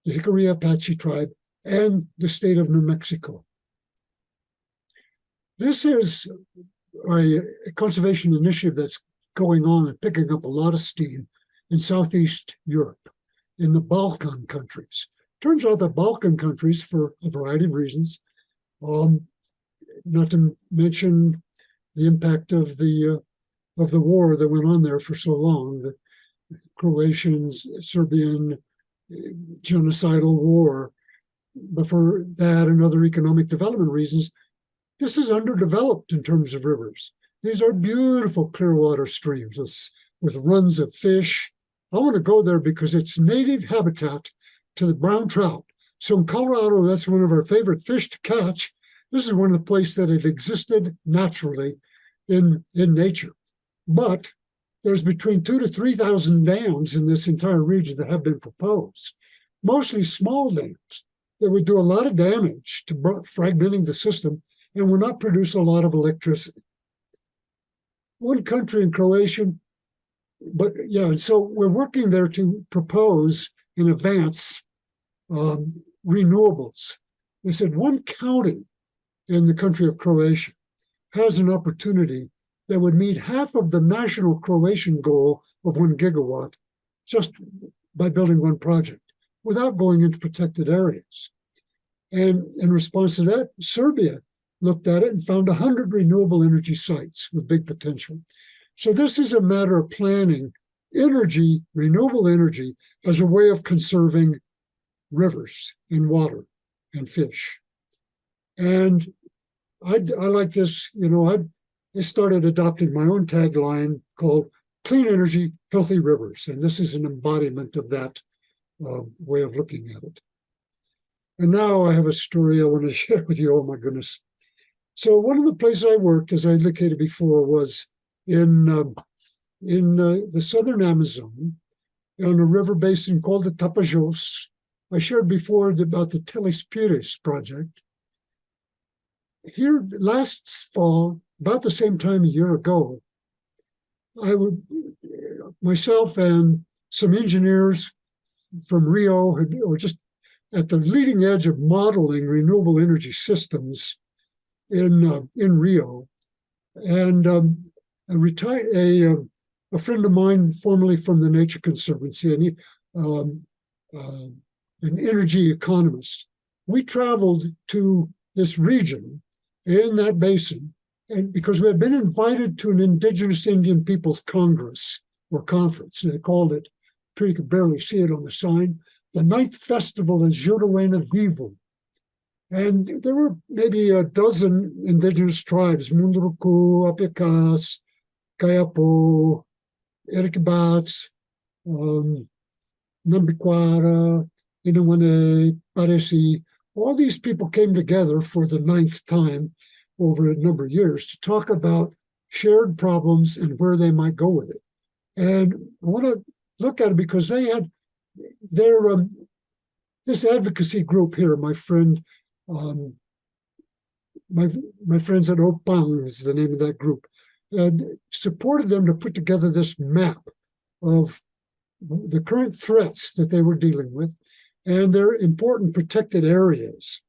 the Hickory Apache tribe, and the state of New Mexico. This is a conservation initiative that's going on and picking up a lot of steam in Southeast Europe, in the Balkan countries. Turns out the Balkan countries, for a variety of reasons, not to mention the impact of the war that went on there for so long, the Croatian, Serbian genocidal war, but for that and other economic development reasons, this is underdeveloped in terms of rivers. These are beautiful clear water streams with runs of fish. I want to go there because it's native habitat to the brown trout. So in Colorado, that's one of our favorite fish to catch. This is one of the places that it existed naturally in nature. But there's between 2,000 to 3,000 dams in this entire region that have been proposed, mostly small dams that would do a lot of damage to fragmenting the system and will not produce a lot of electricity. One country in Croatia, but yeah, and so we're working there to propose and advance renewables. They said one county in the country of Croatia has an opportunity that would meet half of the national Croatian goal of 1 gigawatt just by building one project without going into protected areas. And in response to that, Serbia looked at it and found 100 renewable energy sites with big potential. So this is a matter of planning energy, renewable energy, as a way of conserving rivers and water and fish. And I like this, I started adopting my own tagline called Clean Energy, Healthy Rivers. And this is an embodiment of that way of looking at it. And now I have a story I want to share with you. Oh my goodness. So one of the places I worked, as I indicated before, was in the southern Amazon on a river basin called the Tapajos. I shared before about the Telespires project. Here last fall, about the same time a year ago, myself and some engineers from Rio were just at the leading edge of modeling renewable energy systems in Rio, and a friend of mine, formerly from the Nature Conservancy, and an energy economist. We traveled to this region in that basin, and because we had been invited to an Indigenous Indian Peoples Congress or conference, and they called it, you could barely see it on the sign, the 9th Festival of Juruena Vivo. And there were maybe a dozen indigenous tribes, Munduruku, Apiakas, Kayapo, Erikibats, Nambiquara, Inawane, Paresi. All these people came together for the 9th time over a number of years to talk about shared problems and where they might go with it. And I want to look at it because they had this advocacy group here, my friend, my friends at Opang is the name of that group, and supported them to put together this map of the current threats that they were dealing with and their important protected areas.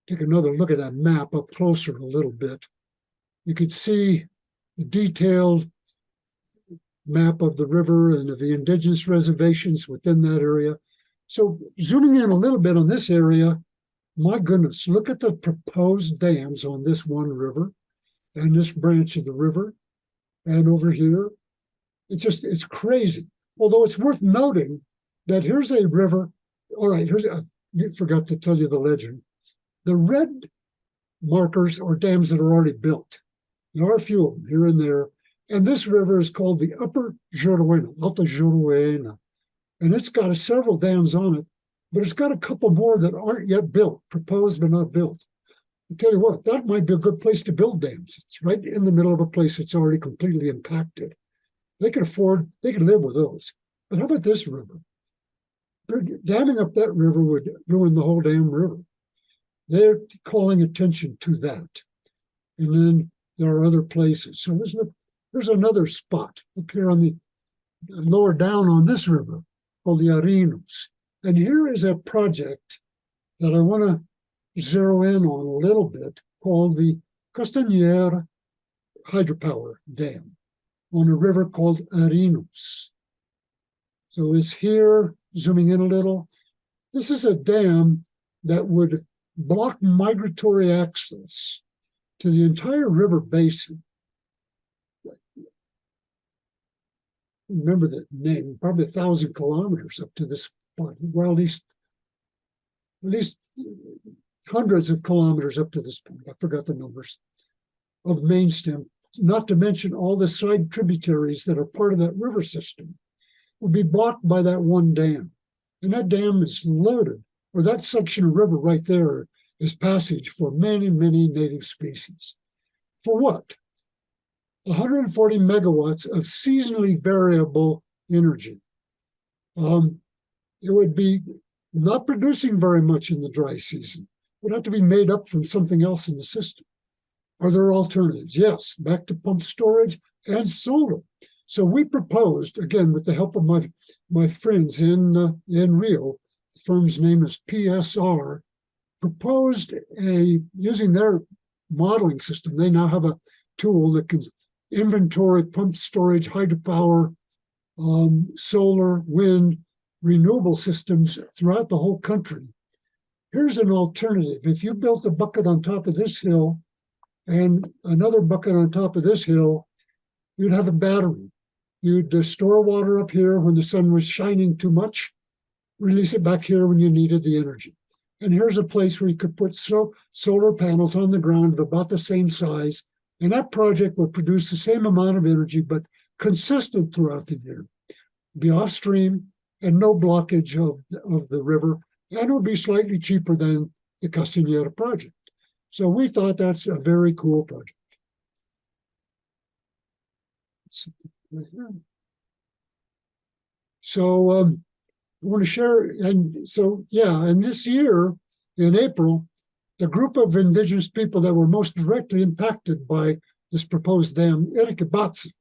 Take another look at that map up closer a little bit. You could see the detailed map of the river and of the indigenous reservations within that area. So zooming in a little bit on this area, my goodness, look at the proposed dams on this one river and this branch of the river and over here. It's crazy. Although it's worth noting that here's a river. All right, I forgot to tell you the legend. The red markers are dams that are already built. There are a few of them here and there. And this river is called the Upper Juruena, Alta Juruena. And it's got several dams on it, but it's got a couple more that aren't yet built, proposed but not built. I tell you what, that might be a good place to build dams. It's right in the middle of a place that's already completely impacted. They can live with those. But how about this river? Damming up that river would ruin the whole damn river. They're calling attention to that. And then there are other places. So there's another spot up here on the lower down on this river called the Arinos. And here is a project that I want to zero in on a little bit called the Castañeda hydropower dam on a river called Arinos. So it's here, zooming in a little. This is a dam that would block migratory access to the entire river basin. Remember the name, probably 1,000 kilometers up to this point. Well, at least hundreds of kilometers up to this point. I forgot the numbers of main stem, not to mention all the side tributaries that are part of that river system will be blocked by that one dam. And that dam is loaded, or that section of river right there is passage for many, many native species. For what? 140 megawatts of seasonally variable energy. It would be not producing very much in the dry season. It would have to be made up from something else in the system. Are there alternatives? Yes, back to pump storage and solar. So we proposed, again, with the help of my friends in Rio, the firm's name is PSR, proposed using their modeling system. They now have a tool that can inventory pump storage, hydropower, solar, wind, renewable systems throughout the whole country. Here's an alternative. If you built a bucket on top of this hill and another bucket on top of this hill, you'd have a battery. You'd store water up here when the sun was shining too much, release it back here when you needed the energy. And here's a place where you could put solar panels on the ground of about the same size, and that project would produce the same amount of energy, but consistent throughout the year. Be off stream and no blockage of the river, and it would be slightly cheaper than the Castañeda project. So we thought that's a very cool project. So I want to share, and so yeah, and this year in April, the group of indigenous people that were most directly impacted by this proposed dam, Irikibatsi,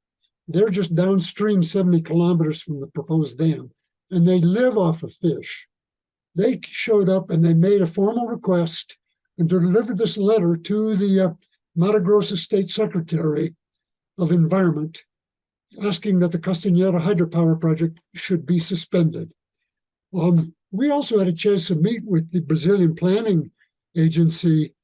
they're just downstream 70 kilometers from the proposed dam, and they live off of fish. They showed up and they made a formal request and delivered this letter to the Mato Grosso State Secretary of Environment, asking that the Castañeda hydropower project should be suspended. We also had a chance to meet with the Brazilian Planning Agency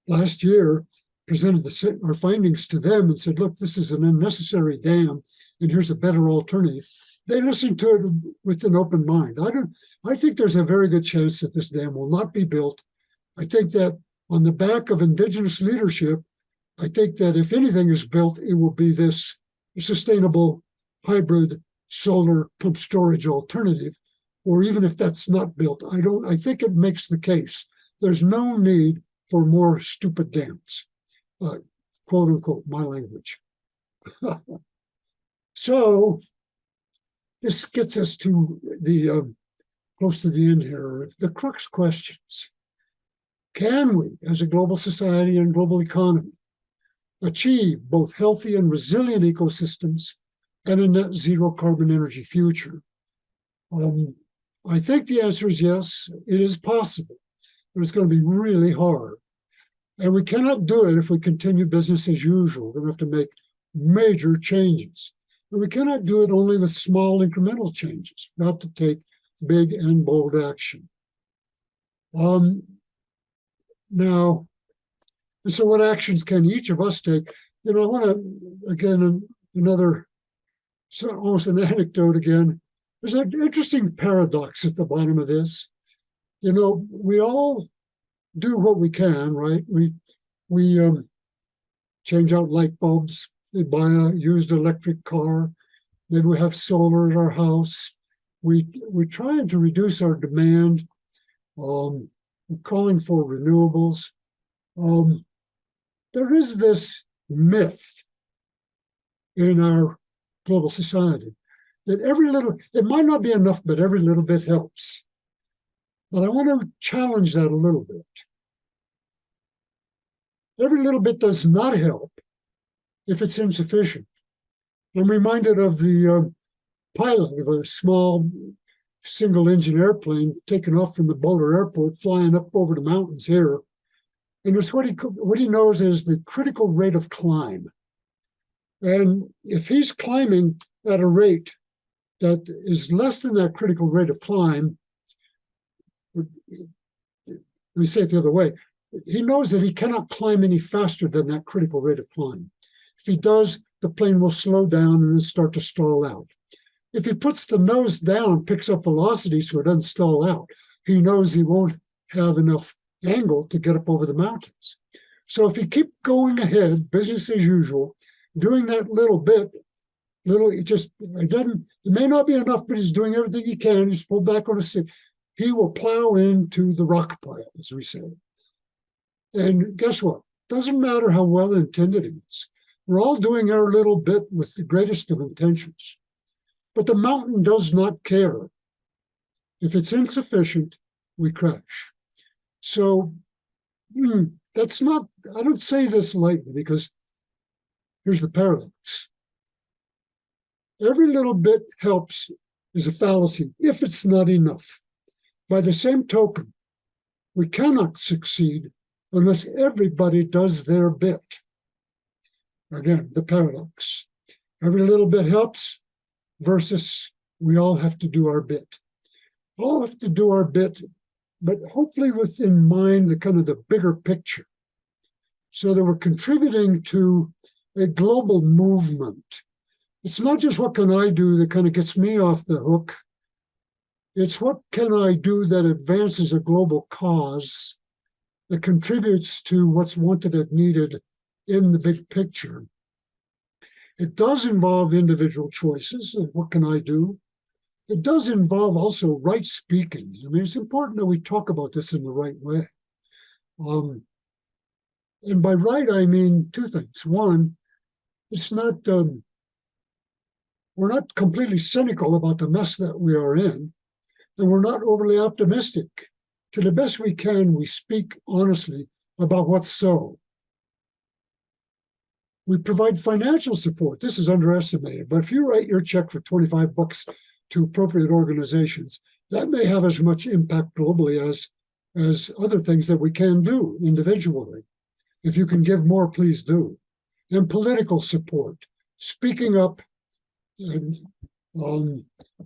last year, presented our findings to them and said, look, this is an unnecessary dam, and here's a better alternative. They listened to it with an open mind. I think there's a very good chance that this dam will not be built. I think that on the back of indigenous leadership, I think that if anything is built, it will be this sustainable hybrid solar pump storage alternative, or even if that's not built, I think it makes the case. There's no need for more stupid dams, quote unquote, my language. So this gets us to the close to the end here, the crux questions. Can we, as a global society and global economy, achieve both healthy and resilient ecosystems and a net zero carbon energy future? I think the answer is yes, it is possible, but it's going to be really hard. And we cannot do it if we continue business as usual. We're going to have to make major changes. And we cannot do it only with small incremental changes, not to take big and bold action. Now, and so what actions can each of us take? I want to, again, another, almost an anecdote again. There's an interesting paradox at the bottom of this. We all do what we can, right? We change out light bulbs, we buy a used electric car, maybe we have solar at our house. We're trying to reduce our demand, we're calling for renewables. There is this myth in our global society that it might not be enough, but every little bit helps. But I want to challenge that a little bit. Every little bit does not help if it's insufficient. I'm reminded of the pilot of a small single-engine airplane taking off from the Boulder Airport, flying up over the mountains here. And it's what he knows is the critical rate of climb. And if he's climbing at a rate that is less than that critical rate of climb, let me say it the other way, he knows that he cannot climb any faster than that critical rate of climb. If he does, the plane will slow down and then start to stall out. If he puts the nose down, picks up velocity so it doesn't stall out, he knows he won't have enough angle to get up over the mountains. So if you keep going ahead, business as usual, doing that little bit, it may not be enough, but he's doing everything he can. He's pulled back on a seat. He will plow into the rock pile, as we say. And guess what? Doesn't matter how well intended it is. We're all doing our little bit with the greatest of intentions. But the mountain does not care. If it's insufficient, we crash. So that's not, I don't say this lightly because here's the paradox. Every little bit helps is a fallacy if it's not enough. By the same token, we cannot succeed unless everybody does their bit. Again, the paradox. Every little bit helps versus we all have to do our bit. All have to do our bit, but hopefully with in mind the bigger picture. So that we're contributing to a global movement. It's not just what can I do that kind of gets me off the hook. It's what can I do that advances a global cause that contributes to what's wanted and needed in the big picture. It does involve individual choices of what can I do. It does involve also right speaking. I mean, it's important that we talk about this in the right way. And by right, I mean two things. One, it's not, we're not completely cynical about the mess that we are in, and we're not overly optimistic. To the best we can, we speak honestly about what's so. We provide financial support. This is underestimated, but if you write your check for $25 to appropriate organizations, that may have as much impact globally as other things that we can do individually. If you can give more, please do. And political support, speaking up, and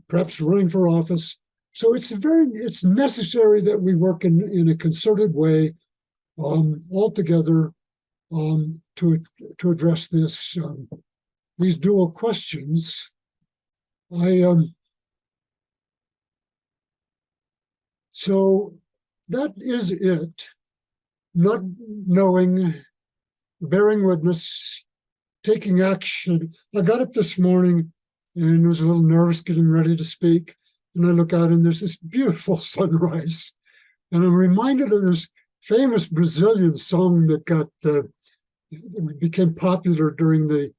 perhaps running for office. So it's necessary that we work in a concerted way, all together, to address these dual questions. So that is it. Not knowing, bearing witness, taking action. I got up this morning and was a little nervous getting ready to speak. And I look out and there's this beautiful sunrise. And I'm reminded of this famous Brazilian song that became popular during the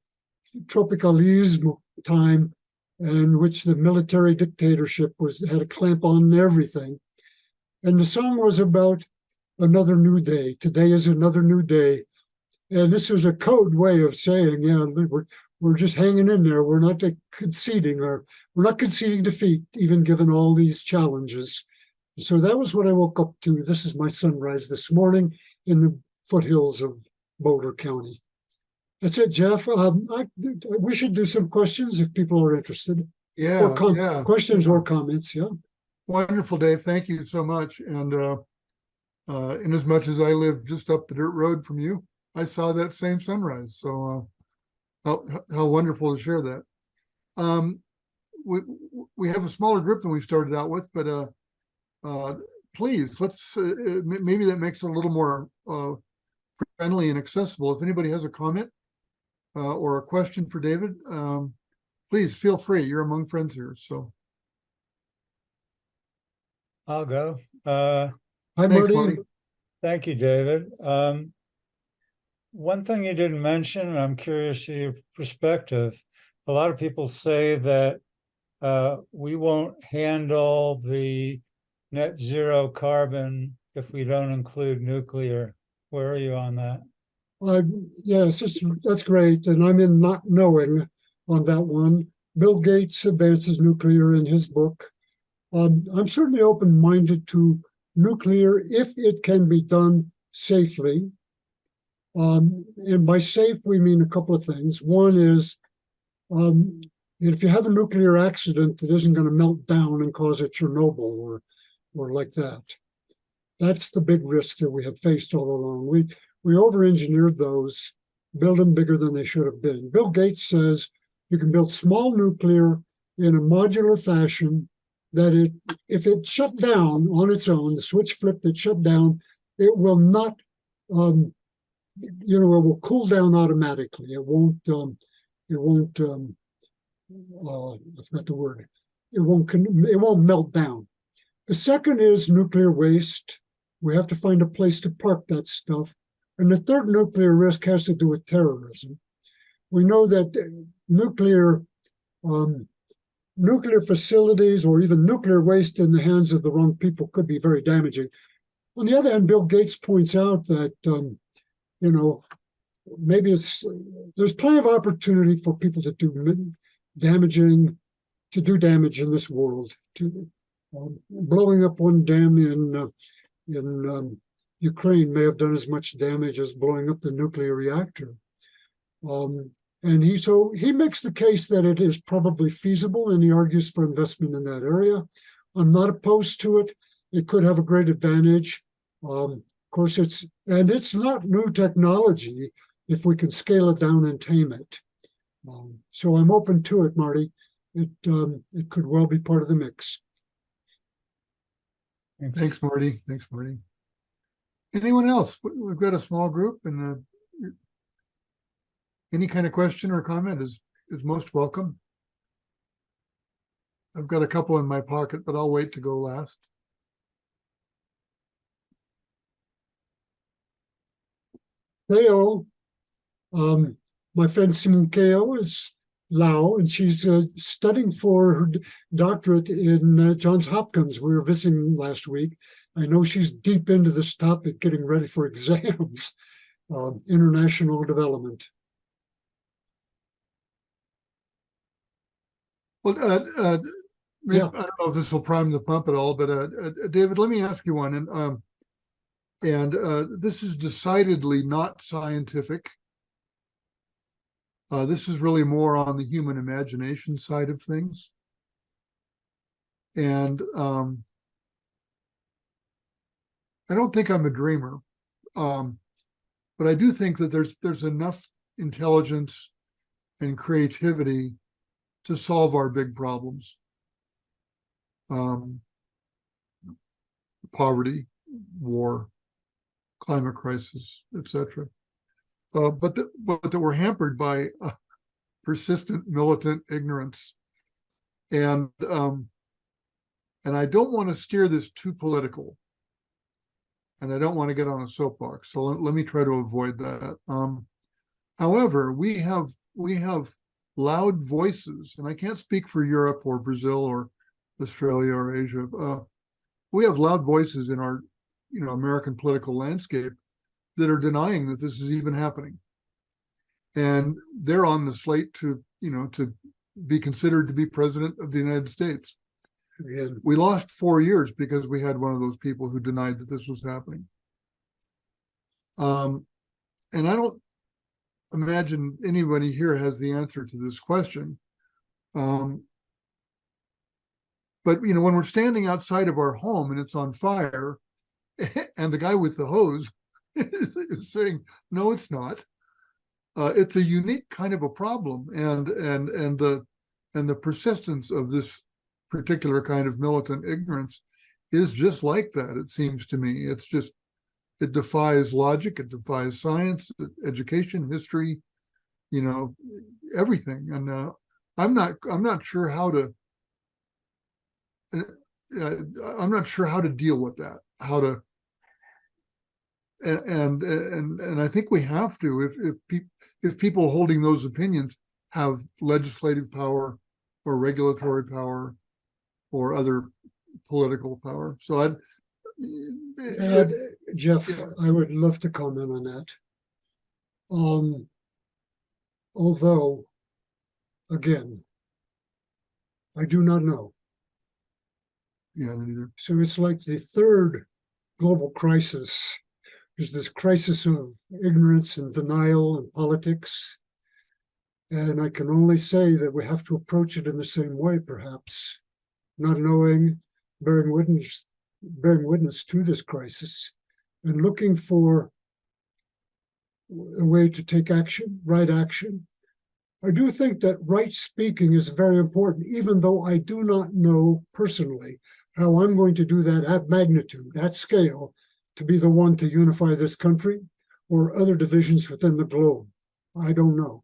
tropicalismo time, in which the military dictatorship had a clamp on everything. And the song was about another new day. Today is another new day. And this was a code way of saying, yeah, we're just hanging in there. We're not conceding defeat, even given all these challenges. So that was what I woke up to. This is my sunrise this morning in the foothills of Boulder County. That's it, Jeff. We should do some questions if people are interested. Yeah, questions or comments. Yeah. Wonderful, Dave. Thank you so much. And in as much as I live just up the dirt road from you, I saw that same sunrise. So how wonderful to share that. Um, we have a smaller group than we started out with, but please let's maybe that makes it a little more friendly and accessible. If anybody has a comment or a question for David, please feel free. You're among friends here. So I'll go. Hi, thanks, Marty. Marty. Thank you, David. One thing you didn't mention, and I'm curious to your perspective. A lot of people say that we won't handle the net zero carbon if we don't include nuclear. Where are you on that? Yes, that's great. And I'm in not knowing on that one. Bill Gates advances nuclear in his book. I'm certainly open-minded to nuclear if it can be done safely. And by safe, we mean a couple of things. One is if you have a nuclear accident that isn't going to melt down and cause a Chernobyl or like that. That's the big risk that we have faced all along. We over-engineered those, build them bigger than they should have been. Bill Gates says you can build small nuclear in a modular fashion that if it shut down on its own, the switch flipped, it shut down, it will not, it will cool down automatically. I forgot the word. It won't melt down. The second is nuclear waste. We have to find a place to park that stuff. And the third nuclear risk has to do with terrorism. We know that nuclear facilities or even nuclear waste in the hands of the wrong people could be very damaging. On the other hand, Bill Gates points out that, maybe there's plenty of opportunity for people to do damage in this world. Blowing up one dam in Ukraine may have done as much damage as blowing up the nuclear reactor. And he makes the case that it is probably feasible, and he argues for investment in that area. I'm not opposed to it. It could have a great advantage. Of course, it's not new technology if we can scale it down and tame it. So I'm open to it, Marty. It could well be part of the mix. Thanks, Marty. Anyone else? We've got a small group, and any kind of question or comment is most welcome. I've got a couple in my pocket, but I'll wait to go last. Keo, my friend Simon Keo is Lao, and she's studying for her doctorate in Johns Hopkins. We were visiting last week. I know she's deep into this topic, getting ready for exams, international development. Well, I don't know if this will prime the pump at all, but David, let me ask you one. And this is decidedly not scientific. This is really more on the human imagination side of things. And I don't think I'm a dreamer, but I do think that there's enough intelligence and creativity to solve our big problems. Poverty, war, climate crisis, etc. But that we're hampered by persistent militant ignorance, and I don't want to steer this too political, and I don't want to get on a soapbox. So let me try to avoid that. However, we have loud voices, and I can't speak for Europe or Brazil or Australia or Asia. We have loud voices in our American political landscape that are denying that this is even happening, and they're on the slate to be considered to be president of the United States. And we lost 4 years because we had one of those people who denied that this was happening. And I don't imagine anybody here has the answer to this question. But when we're standing outside of our home and it's on fire, and the guy with the hose is saying, no, it's not. It's a unique kind of a problem, and the persistence of this particular kind of militant ignorance is just like that. It seems to me, it defies logic, it defies science, education, history, everything. And I'm not sure how to. I'm not sure how to deal with that. How to. And I think we have to, if people holding those opinions have legislative power or regulatory power or other political power. So Jeff, I would love to comment on that. Although, again, I do not know. Yeah, neither. So it's like the third global crisis is this crisis of ignorance and denial and politics. And I can only say that we have to approach it in the same way, perhaps, not knowing, bearing witness to this crisis, and looking for a way to take action, right action. I do think that right speaking is very important, even though I do not know personally how I'm going to do that at magnitude, at scale, to be the one to unify this country or other divisions within the globe. I don't know.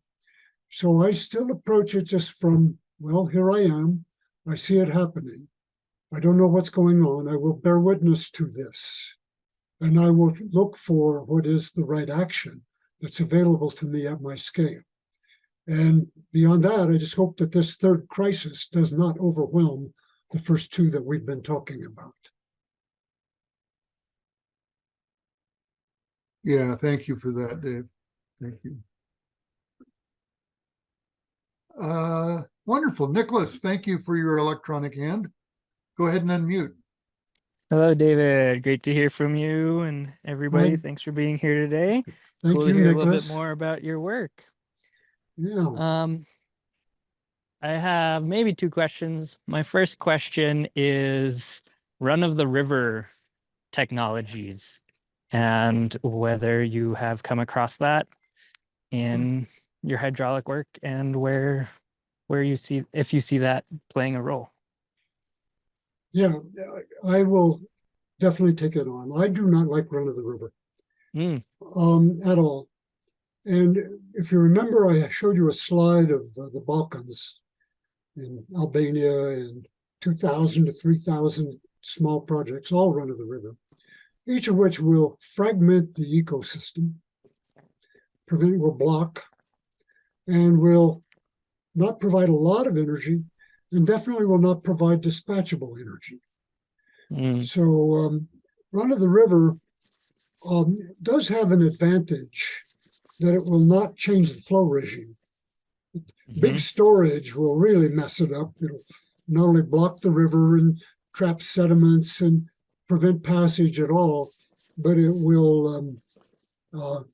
So I still approach it just from, well, here I am. I see it happening. I don't know what's going on. I will bear witness to this. And I will look for what is the right action that's available to me at my scale. And beyond that, I just hope that this third crisis does not overwhelm the first two that we've been talking about. Yeah, thank you for that, Dave. Thank you. Wonderful. Nicholas, thank you for your electronic hand. Go ahead and unmute. Hello, David. Great to hear from you and everybody. Hi. Thanks for being here today. Thank Cool you, to hear a Nicholas. little bit more about your work. Yeah. I have maybe two questions. My first question is run-of-the-river technologies and whether you have come across that in your hydraulic work and where you see, if you see that playing a role. Yeah, I will definitely take it on. I do not like run of the river at all. And if you remember, I showed you a slide of the Balkans in Albania and 2,000 to 3,000 small projects, all run of the river, each of which will fragment the ecosystem, will block, and will not provide a lot of energy, and definitely will not provide dispatchable energy. So run of the river does have an advantage that it will not change the flow regime. Big storage will really mess it up. It'll not only block the river and trap sediments and prevent passage at all, but it will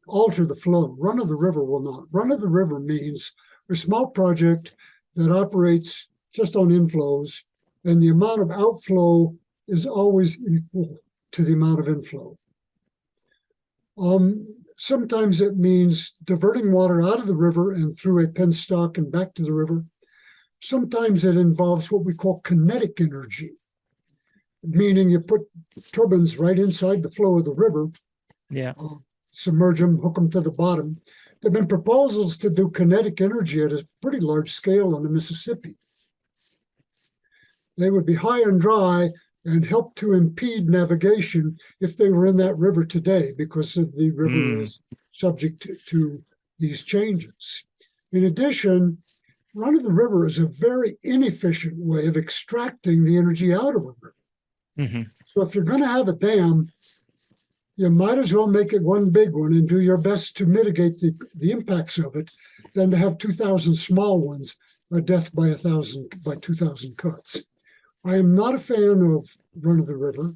alter the flow. Run of the river will not. Run of the river means a small project that operates just on inflows, and the amount of outflow is always equal to the amount of inflow. Sometimes it means diverting water out of the river and through a penstock and back to the river. Sometimes it involves what we call kinetic energy, meaning you put turbines right inside the flow of the river, submerge them, hook them to the bottom. There have been proposals to do kinetic energy at a pretty large scale on the Mississippi. They would be high and dry and help to impede navigation if they were in that river today, because of the river is subject to these changes. In addition, run of the river is a very inefficient way of extracting the energy out of a river. So if you're going to have a dam, you might as well make it one big one and do your best to mitigate the impacts of it than to have 2,000 small ones, a death by 2,000 cuts. I am not a fan of run of the river.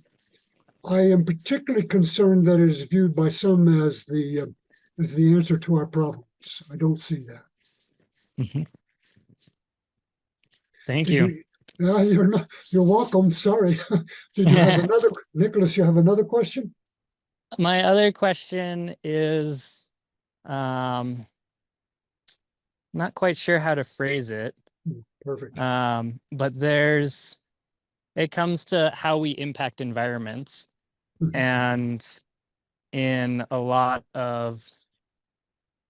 I am particularly concerned that it is viewed by some as the answer to our problems. I don't see that. Thank you. You're welcome. Sorry. Did you have another, Nicholas, you have another question? My other question is not quite sure how to phrase it. Perfect. But it comes to how we impact environments. Mhm. And in a lot of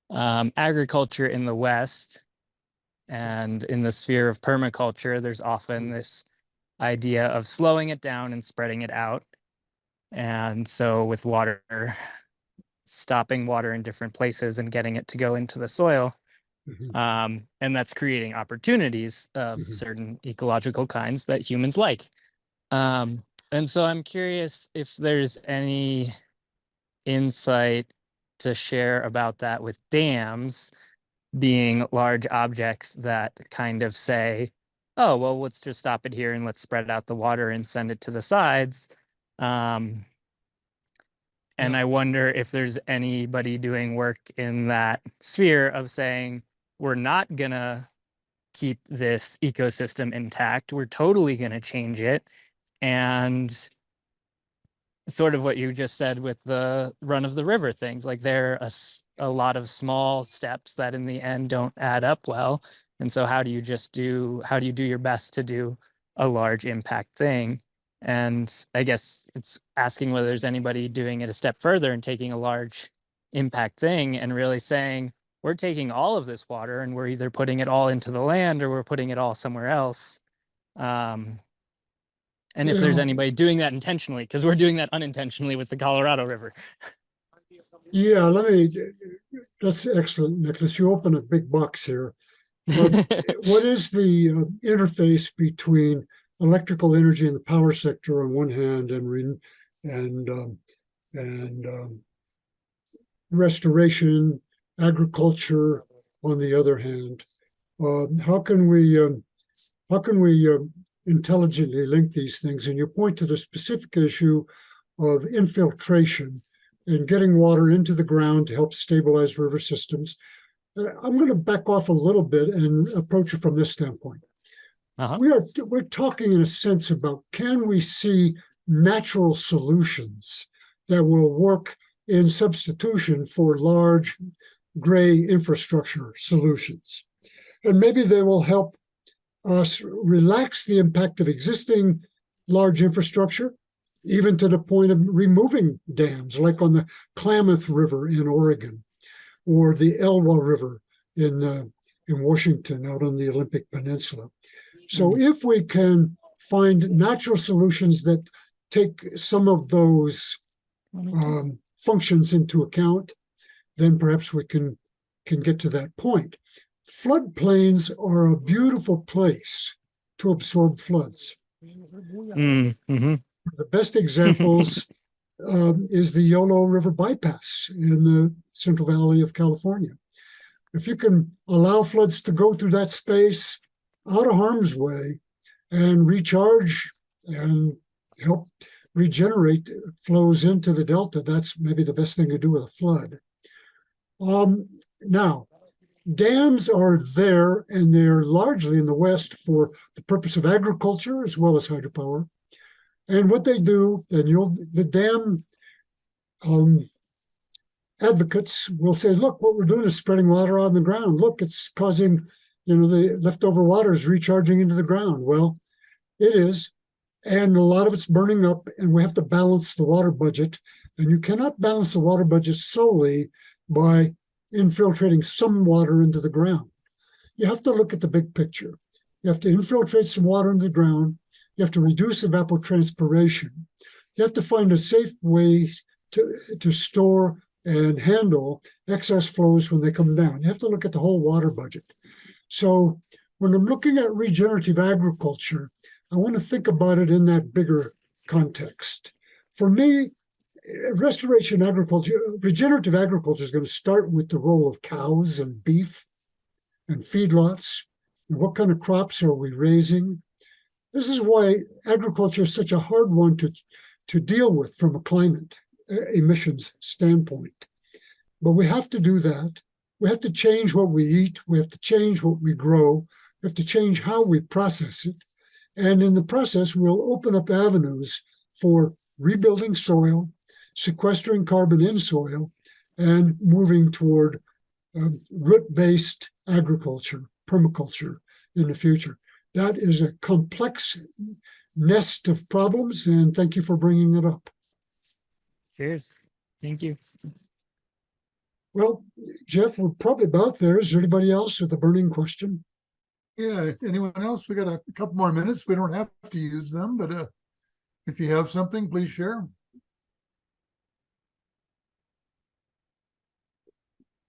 agriculture in the West and in the sphere of permaculture, there's often this idea of slowing it down and spreading it out. And so with water, stopping water in different places and getting it to go into the soil. Mhm. And that's creating opportunities of Mhm. certain ecological kinds that humans like. And so I'm curious if there's any insight to share about that with dams being large objects that kind of say, oh, well, let's just stop it here and let's spread out the water and send it to the sides. And Yeah. I wonder if there's anybody doing work in that sphere of saying, we're not going to keep this ecosystem intact. We're totally going to change it. And sort of what you just said with the run of the river things, like there are a lot of small steps that in the end don't add up well. And so how do you do your best to do a large impact thing? And I guess it's asking whether there's anybody doing it a step further and taking a large impact thing and really saying, we're taking all of this water and we're either putting it all into the land or we're putting it all somewhere else. And if there's Yeah. anybody doing that intentionally, because we're doing that unintentionally with the Colorado River. Yeah, that's excellent, Nicholas. You open a big box here. What is the interface between electrical energy in the power sector on one hand and restoration, agriculture on the other hand? How can we intelligently link these things? And you point to the specific issue of infiltration and getting water into the ground to help stabilize river systems. I'm going to back off a little bit and approach it from this standpoint. Uh-huh. We're talking in a sense about, can we see natural solutions that will work in substitution for large gray infrastructure solutions? And maybe they will help us relax the impact of existing large infrastructure, even to the point of removing dams, like on the Klamath River in Oregon, or the Elwha River in Washington, out on the Olympic Peninsula. So if we can find natural solutions that take some of those functions into account, then perhaps we can get to that point. Floodplains are a beautiful place to absorb floods. Mm-hmm. The best examples is the Yolo River bypass in the Central Valley of California. If you can allow floods to go through that space out of harm's way and recharge and help regenerate flows into the Delta, that's maybe the best thing to do with a flood. Now, dams are there, and they're largely in the West for the purpose of agriculture as well as hydropower. And what they do, and the dam advocates will say, look, what we're doing is spreading water on the ground. Look, it's causing, the leftover water is recharging into the ground. Well, it is. And a lot of it's burning up, and we have to balance the water budget. And you cannot balance the water budget solely by infiltrating some water into the ground. You have to look at the big picture. You have to infiltrate some water into the ground. You have to reduce evapotranspiration. You have to find a safe way to store and handle excess flows when they come down. You have to look at the whole water budget. So when I'm looking at regenerative agriculture, I want to think about it in that bigger context. For me, regenerative agriculture is going to start with the role of cows and beef and feedlots. And what kind of crops are we raising? This is why agriculture is such a hard one to deal with from a climate emissions standpoint. But we have to do that. We have to change what we eat. We have to change what we grow. We have to change how we process it. And in the process, we'll open up avenues for rebuilding soil, sequestering carbon in soil, and moving toward root-based agriculture, permaculture in the future. That is a complex nest of problems, and thank you for bringing it up. Cheers. Thank you. Well, Jeff, we're probably about there. Is there anybody else with a burning question? Yeah, anyone else? We got a couple more minutes. We don't have to use them, but if you have something, please share.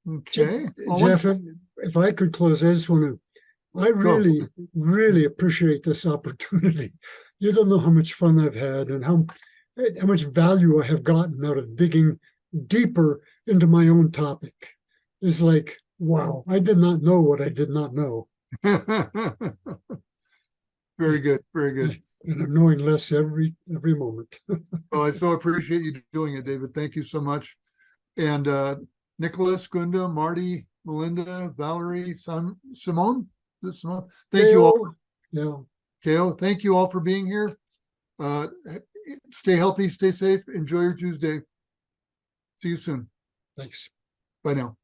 Okay. Jeff, if I could close, I just want to, I really appreciate this opportunity. You don't know how much fun I've had and how much value I have gotten out of digging deeper into my own topic. It's like, wow, I did not know what I did not know. Very good, very good. And I'm knowing less every moment. Well, I so appreciate you doing it, David. Thank you so much. And Nicholas, Gunda, Marty, Melinda, Valerie, Simone, thank you all. Yeah. Kale, thank you all for being here. Stay healthy, stay safe, enjoy your Tuesday. See you soon. Thanks. Bye now.